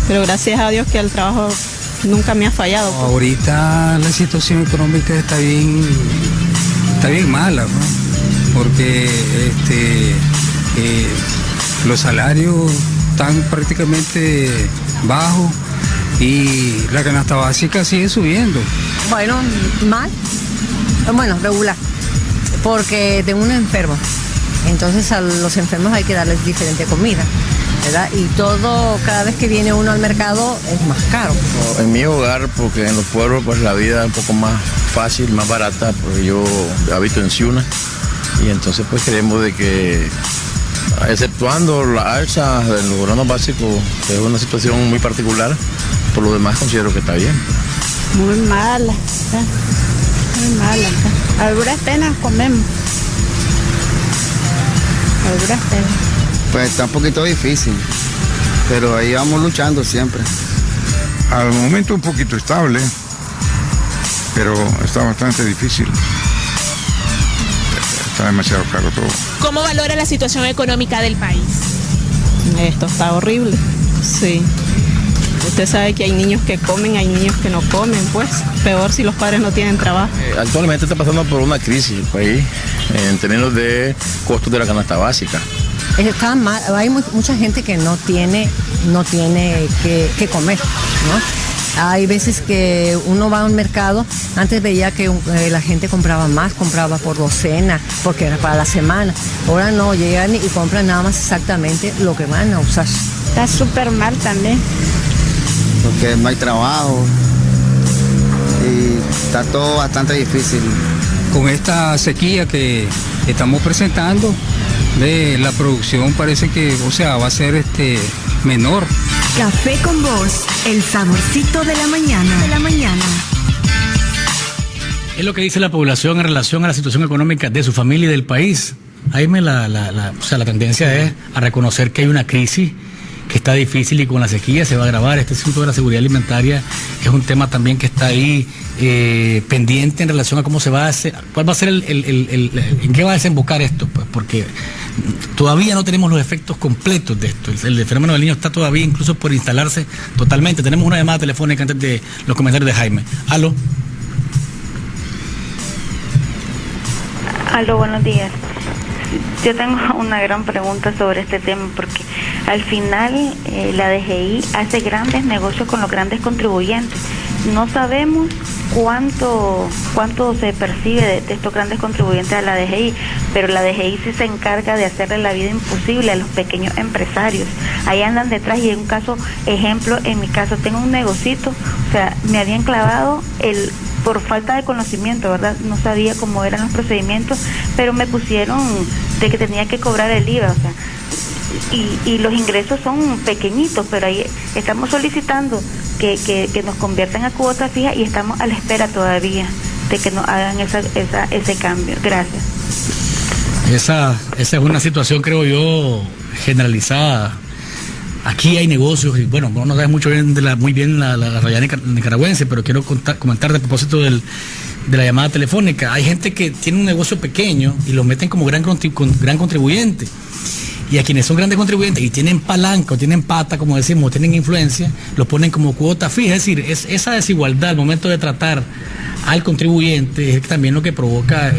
pero gracias a Dios que el trabajo nunca me ha fallado. Ahorita la situación económica está bien mala, ¿no? Porque los salarios están prácticamente bajos y la canasta básica sigue subiendo. Bueno, regular, porque tengo un enfermo. Entonces a los enfermos hay que darles diferente comida, ¿verdad? Y todo, cada vez que viene uno al mercado es más caro. En mi hogar, porque en los pueblos pues la vida es un poco más fácil, más barata, porque yo habito en Ciuna y entonces pues creemos de que, exceptuando la alza del grano básico, que es una situación muy particular, por lo demás considero que está bien. Muy mala, muy mala. A duras penas comemos. Pues está un poquito difícil, pero ahí vamos luchando siempre. Al momento un poquito estable, pero está bastante difícil. Está demasiado caro todo. ¿Cómo valora la situación económica del país? Esto está horrible, sí. Usted sabe que hay niños que comen, hay niños que no comen, pues peor si los padres no tienen trabajo. Actualmente está pasando por una crisis el país en términos de costos de la canasta básica. Está mal, hay mucha gente que no tiene que comer, ¿no? Hay veces que uno va a un mercado, antes veía que la gente compraba por docena, porque era para la semana. Ahora no, llegan y compran nada más exactamente lo que van a usar. Está súper mal también. Porque no hay trabajo y está todo bastante difícil. Con esta sequía que estamos presentando, la producción parece que, va a ser menor. Café con Vos, el saborcito de la mañana. Es lo que dice la población en relación a la situación económica de su familia y del país. Ahí la tendencia es a reconocer que hay una crisis, que está difícil y con la sequía se va a agravar. Este asunto de la seguridad alimentaria es un tema también que está ahí pendiente en relación a cómo se va a hacer, cuál va a ser en qué va a desembocar esto, pues, porque todavía no tenemos los efectos completos de esto. El fenómeno del niño está todavía incluso por instalarse totalmente. Tenemos una llamada telefónica antes de los comentarios de Jaime. ¿Aló? Aló, buenos días. Yo tengo una gran pregunta sobre este tema porque al final la DGI hace grandes negocios con los grandes contribuyentes. No sabemos cuánto se percibe de estos grandes contribuyentes a la DGI, pero la DGI sí se encarga de hacerle la vida imposible a los pequeños empresarios. Ahí andan detrás y en un caso, ejemplo, en mi caso tengo un negocito, o sea, me habían clavado por falta de conocimiento, ¿verdad? No sabía cómo eran los procedimientos, pero me pusieron de que tenía que cobrar el IVA, o sea, y los ingresos son pequeñitos, pero ahí estamos solicitando que nos conviertan a cuota fija y estamos a la espera todavía de que nos hagan ese cambio. Gracias. Esa es una situación, creo yo, generalizada. Aquí hay negocios, y bueno, no sabes muy bien la realidad nicaragüense, pero quiero comentar de propósito de la llamada telefónica. Hay gente que tiene un negocio pequeño y lo meten como gran contribuyente. Y a quienes son grandes contribuyentes y tienen palanca o tienen pata, como decimos, tienen influencia, lo ponen como cuota fija. Es decir, esa desigualdad al momento de tratar al contribuyente es también lo que provoca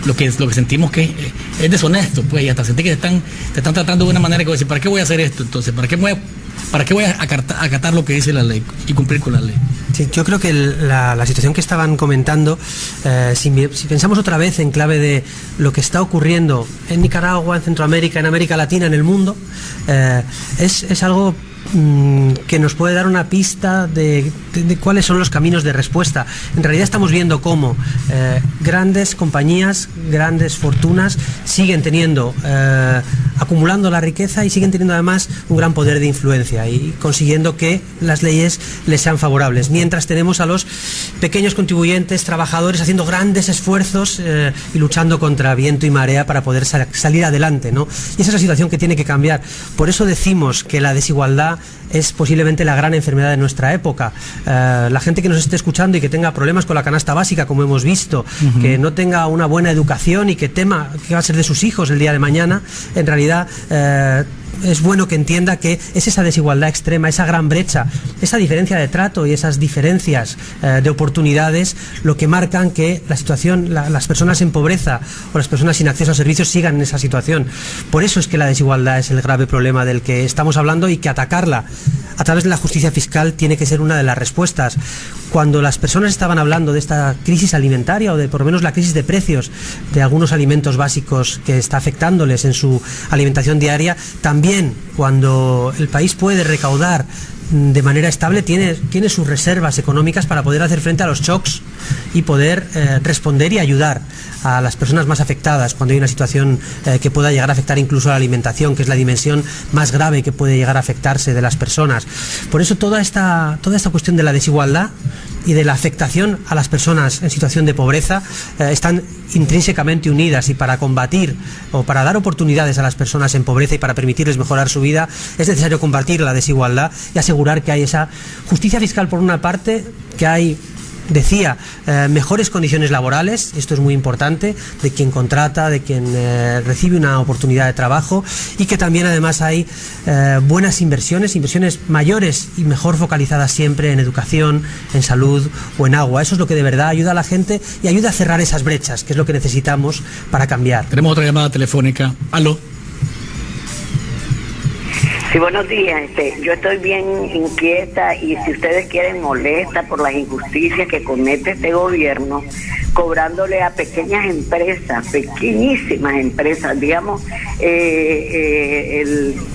lo que sentimos que es deshonesto, pues, y hasta sentir que te están tratando de una manera que decir, ¿para qué voy a hacer esto? Entonces, ¿para qué voy a acatar lo que dice la ley y cumplir con la ley? Sí, yo creo que la situación que estaban comentando, si pensamos otra vez en clave de lo que está ocurriendo en Nicaragua, en Centroamérica, en América Latina, en el mundo, es algo que nos puede dar una pista de cuáles son los caminos de respuesta. En realidad estamos viendo cómo grandes compañías, grandes fortunas siguen acumulando la riqueza y siguen teniendo además un gran poder de influencia y consiguiendo que las leyes les sean favorables, mientras tenemos a los pequeños contribuyentes, trabajadores haciendo grandes esfuerzos y luchando contra viento y marea para poder salir adelante, ¿no? Y esa es la situación que tiene que cambiar. Por eso decimos que la desigualdad es posiblemente la gran enfermedad de nuestra época. La gente que nos esté escuchando y que tenga problemas con la canasta básica, como hemos visto, que no tenga una buena educación y que tema qué va a ser de sus hijos el día de mañana, en realidad es bueno que entienda que es esa desigualdad extrema, esa gran brecha, esa diferencia de trato y esas diferencias de oportunidades lo que marcan que la situación, las personas en pobreza o las personas sin acceso a servicios sigan en esa situación. Por eso es que la desigualdad es el grave problema del que estamos hablando y que atacarla a través de la justicia fiscal tiene que ser una de las respuestas. Cuando las personas estaban hablando de esta crisis alimentaria o de por lo menos la crisis de precios de algunos alimentos básicos que está afectándoles en su alimentación diaria, también cuando el país puede recaudar de manera estable, tiene sus reservas económicas para poder hacer frente a los shocks y poder responder y ayudar a las personas más afectadas cuando hay una situación que pueda llegar a afectar incluso a la alimentación, que es la dimensión más grave que puede llegar a afectarse de las personas. Por eso toda esta cuestión de la desigualdad y de la afectación a las personas en situación de pobreza están intrínsecamente unidas, y para combatir o para dar oportunidades a las personas en pobreza y para permitirles mejorar su vida es necesario combatir la desigualdad y asegurar que hay esa justicia fiscal por una parte, que hay, decía, mejores condiciones laborales, esto es muy importante, de quien contrata, de quien recibe una oportunidad de trabajo, y que también además hay buenas inversiones mayores y mejor focalizadas siempre en educación, en salud o en agua. Eso es lo que de verdad ayuda a la gente y ayuda a cerrar esas brechas, que es lo que necesitamos para cambiar. Tenemos otra llamada telefónica. ¿Aló? Sí, buenos días. Yo estoy bien inquieta y, si ustedes quieren, molesta por las injusticias que comete este gobierno, cobrándole a pequeñas empresas, pequeñísimas empresas, digamos,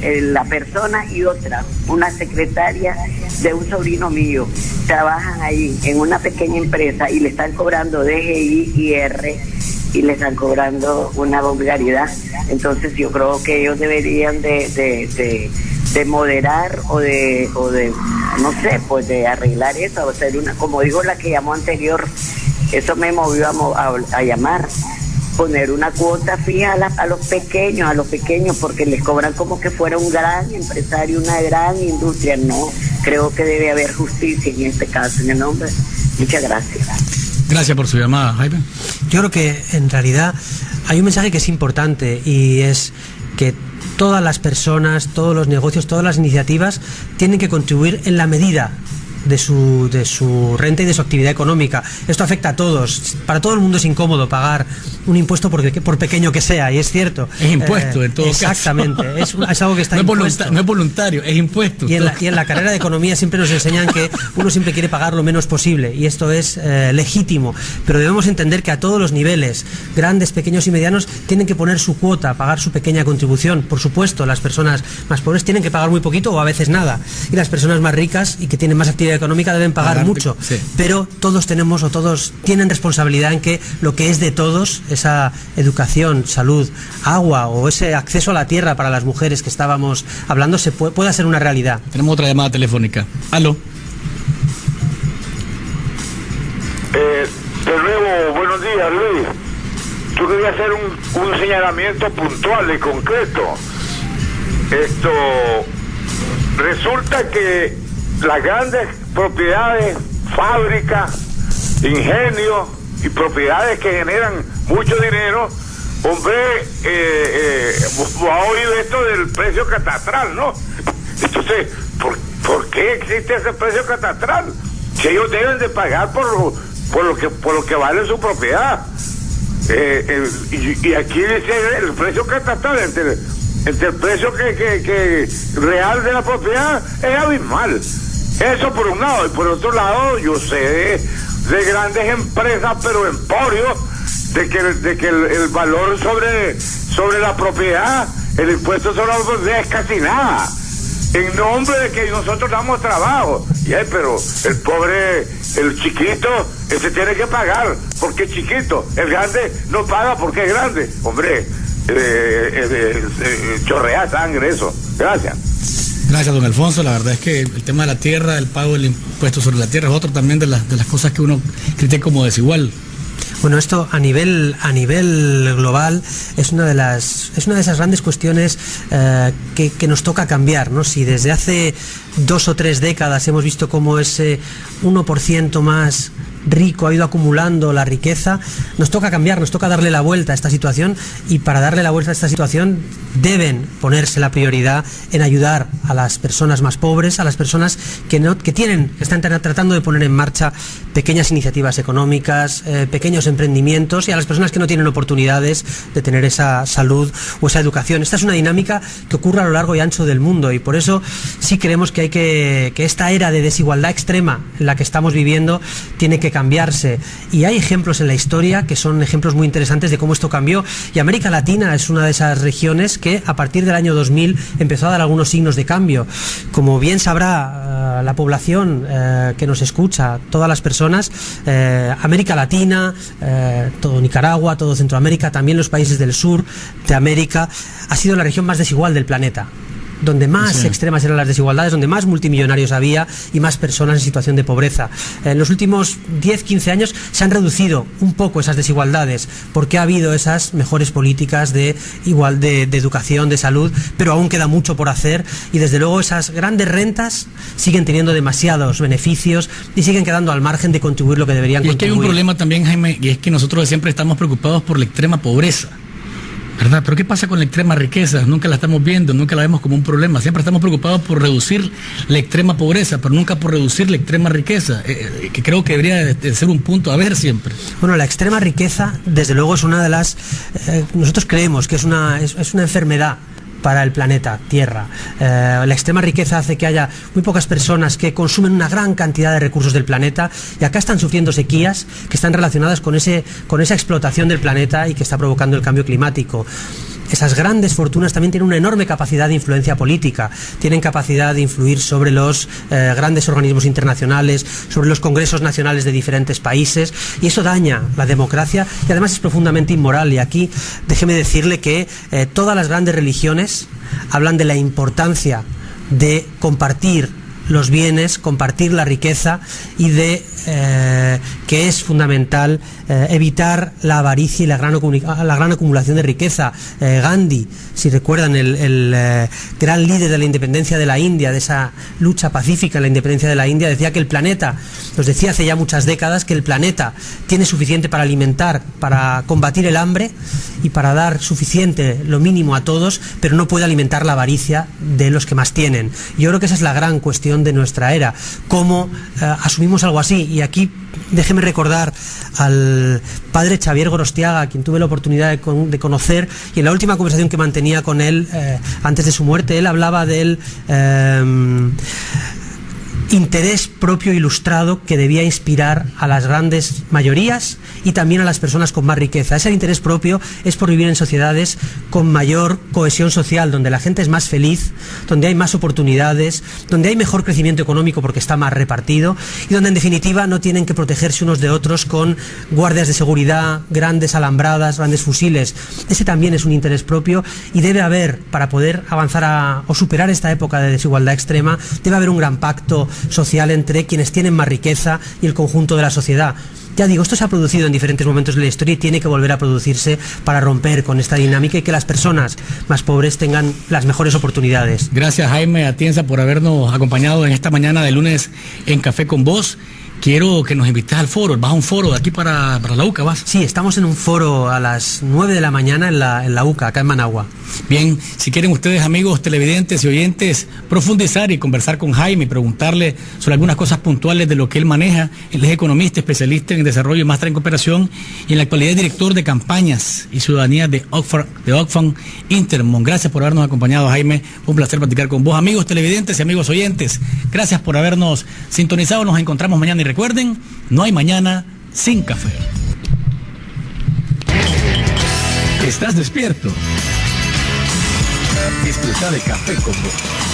la persona y otra, una secretaria de un sobrino mío, trabajan ahí en una pequeña empresa y le están cobrando DGI y R y le están cobrando una vulgaridad. Entonces yo creo que ellos deberían de moderar o de no sé, pues de arreglar eso, o hacer una, como dijo la que llamó anterior, eso me movió a llamar, poner una cuota fija a los pequeños, porque les cobran como que fuera un gran empresario, una gran industria. No, creo que debe haber justicia en este caso, en el nombre. Muchas gracias. Gracias por su llamada, Jaime. Yo creo que en realidad hay un mensaje que es importante, y es que todas las personas, todos los negocios, todas las iniciativas tienen que contribuir en la medida de su renta y de su actividad económica. Esto afecta a todos. Para todo el mundo es incómodo pagar un impuesto por pequeño que sea, y es cierto. Es impuesto, en todo exactamente, caso. Exactamente, es algo que está impuesto. No es voluntario, es impuesto. Y en la carrera de economía siempre nos enseñan que uno siempre quiere pagar lo menos posible, y esto es legítimo, pero debemos entender que a todos los niveles, grandes, pequeños y medianos, tienen que poner su cuota, pagar su pequeña contribución. Por supuesto, las personas más pobres tienen que pagar muy poquito o a veces nada, y las personas más ricas y que tienen más actividad económica deben pagar mucho, pero todos tenemos o todos tienen responsabilidad en que lo que es de todos, esa educación, salud, agua o ese acceso a la tierra para las mujeres que estábamos hablando, pueda ser una realidad. Tenemos otra llamada telefónica. Aló. De nuevo, buenos días, Luis. Yo quería hacer un señalamiento puntual y concreto. Resulta que las grandes propiedades, fábricas, ingenios y propiedades que generan mucho dinero, hombre, ha oído esto del precio catastral, ¿no? Entonces, ¿por qué existe ese precio catastral? Si ellos deben de pagar por lo que vale su propiedad. Y aquí dice el precio catastral entre el precio que real de la propiedad es abismal. Eso por un lado. Y por otro lado, yo sé de grandes empresas, pero emporios, de que el valor sobre la propiedad, el impuesto sobre la propiedad es casi nada, en nombre de que nosotros damos trabajo. Pero el pobre, el chiquito, ese tiene que pagar porque es chiquito. El grande no paga porque es grande. Hombre, chorrea sangre eso. Gracias. Gracias, don Alfonso. La verdad es que el tema de la tierra, el pago del impuesto sobre la tierra es otro también de las cosas que uno critica como desigual. Bueno, esto a nivel global es una de esas grandes cuestiones que nos toca cambiar, ¿no? Si desde hace 2 o 3 décadas hemos visto cómo ese 1% más rico ha ido acumulando la riqueza, nos toca cambiar, nos toca darle la vuelta a esta situación, y para darle la vuelta a esta situación deben ponerse la prioridad en ayudar a las personas más pobres, a las personas que están tratando de poner en marcha pequeñas iniciativas económicas, pequeños emprendimientos, y a las personas que no tienen oportunidades de tener esa salud o esa educación. Esta es una dinámica que ocurre a lo largo y ancho del mundo, y por eso sí creemos que esta era de desigualdad extrema en la que estamos viviendo tiene que cambiarse, y hay ejemplos en la historia que son ejemplos muy interesantes de cómo esto cambió, y América Latina es una de esas regiones que a partir del año 2000 empezó a dar algunos signos de cambio. Como bien sabrá la población que nos escucha, todas las personas, América Latina, todo Nicaragua, todo Centroamérica, también los países del sur de América, ha sido la región más desigual del planeta, donde más extremas eran las desigualdades, donde más multimillonarios había y más personas en situación de pobreza. En los últimos 10-15 años se han reducido un poco esas desigualdades, porque ha habido esas mejores políticas de educación, de salud, pero aún queda mucho por hacer, y desde luego esas grandes rentas siguen teniendo demasiados beneficios y siguen quedando al margen de contribuir lo que deberían contribuir. Y es que hay un problema también, Jaime, y es que nosotros siempre estamos preocupados por la extrema pobreza, ¿verdad? Pero ¿qué pasa con la extrema riqueza? Nunca la estamos viendo, nunca la vemos como un problema. Siempre estamos preocupados por reducir la extrema pobreza, pero nunca por reducir la extrema riqueza, que creo que debería de ser un punto a ver siempre. Bueno, la extrema riqueza, desde luego, es una de las... nosotros creemos que es una enfermedad para el planeta Tierra. La extrema riqueza hace que haya muy pocas personas que consumen una gran cantidad de recursos del planeta, y acá están sufriendo sequías que están relacionadas con esa explotación del planeta y que está provocando el cambio climático. Esas grandes fortunas también tienen una enorme capacidad de influencia política, tienen capacidad de influir sobre los grandes organismos internacionales, sobre los congresos nacionales de diferentes países, y eso daña la democracia y además es profundamente inmoral. Y aquí déjeme decirle que todas las grandes religiones hablan de la importancia de compartir los bienes, compartir la riqueza, y de que es fundamental evitar la avaricia y la gran acumulación de riqueza. Gandhi, si recuerdan, el gran líder de la independencia de la India, de esa lucha pacífica en la independencia de la India, decía que el planeta, nos decía hace ya muchas décadas, que el planeta tiene suficiente para alimentar, para combatir el hambre y para dar suficiente, lo mínimo a todos, pero no puede alimentar la avaricia de los que más tienen. Yo creo que esa es la gran cuestión de nuestra era, cómo asumimos algo así. Y aquí déjeme recordar al padre Xavier Gorostiaga, a quien tuve la oportunidad de conocer, y en la última conversación que mantenía con él antes de su muerte, él hablaba del interés propio ilustrado que debía inspirar a las grandes mayorías y también a las personas con más riqueza. Ese interés propio es por vivir en sociedades con mayor cohesión social, donde la gente es más feliz, donde hay más oportunidades, donde hay mejor crecimiento económico porque está más repartido y donde en definitiva no tienen que protegerse unos de otros con guardias de seguridad, grandes alambradas, grandes fusiles. Ese también es un interés propio y debe haber, para poder avanzar o superar esta época de desigualdad extrema, debe haber un gran pacto social entre quienes tienen más riqueza y el conjunto de la sociedad. Ya digo, esto se ha producido en diferentes momentos de la historia y tiene que volver a producirse para romper con esta dinámica y que las personas más pobres tengan las mejores oportunidades. Gracias, Jaime Atienza, por habernos acompañado en esta mañana de lunes en Café con Vos. Quiero que nos invites al foro. ¿Vas a un foro de aquí para la UCA? ¿Vas? Sí, estamos en un foro a las 9 de la mañana en la UCA, acá en Managua. Bien, si quieren ustedes, amigos televidentes y oyentes, profundizar y conversar con Jaime y preguntarle sobre algunas cosas puntuales de lo que él maneja, él es economista, especialista en desarrollo y máster en cooperación y en la actualidad es director de campañas y ciudadanía de Oxfam Intermont. Gracias por habernos acompañado, Jaime. Un placer platicar con vos, amigos televidentes y amigos oyentes. Gracias por habernos sintonizado. Nos encontramos mañana y recuerden, no hay mañana sin café. ¿Estás despierto? Disfruta de Café con Vos.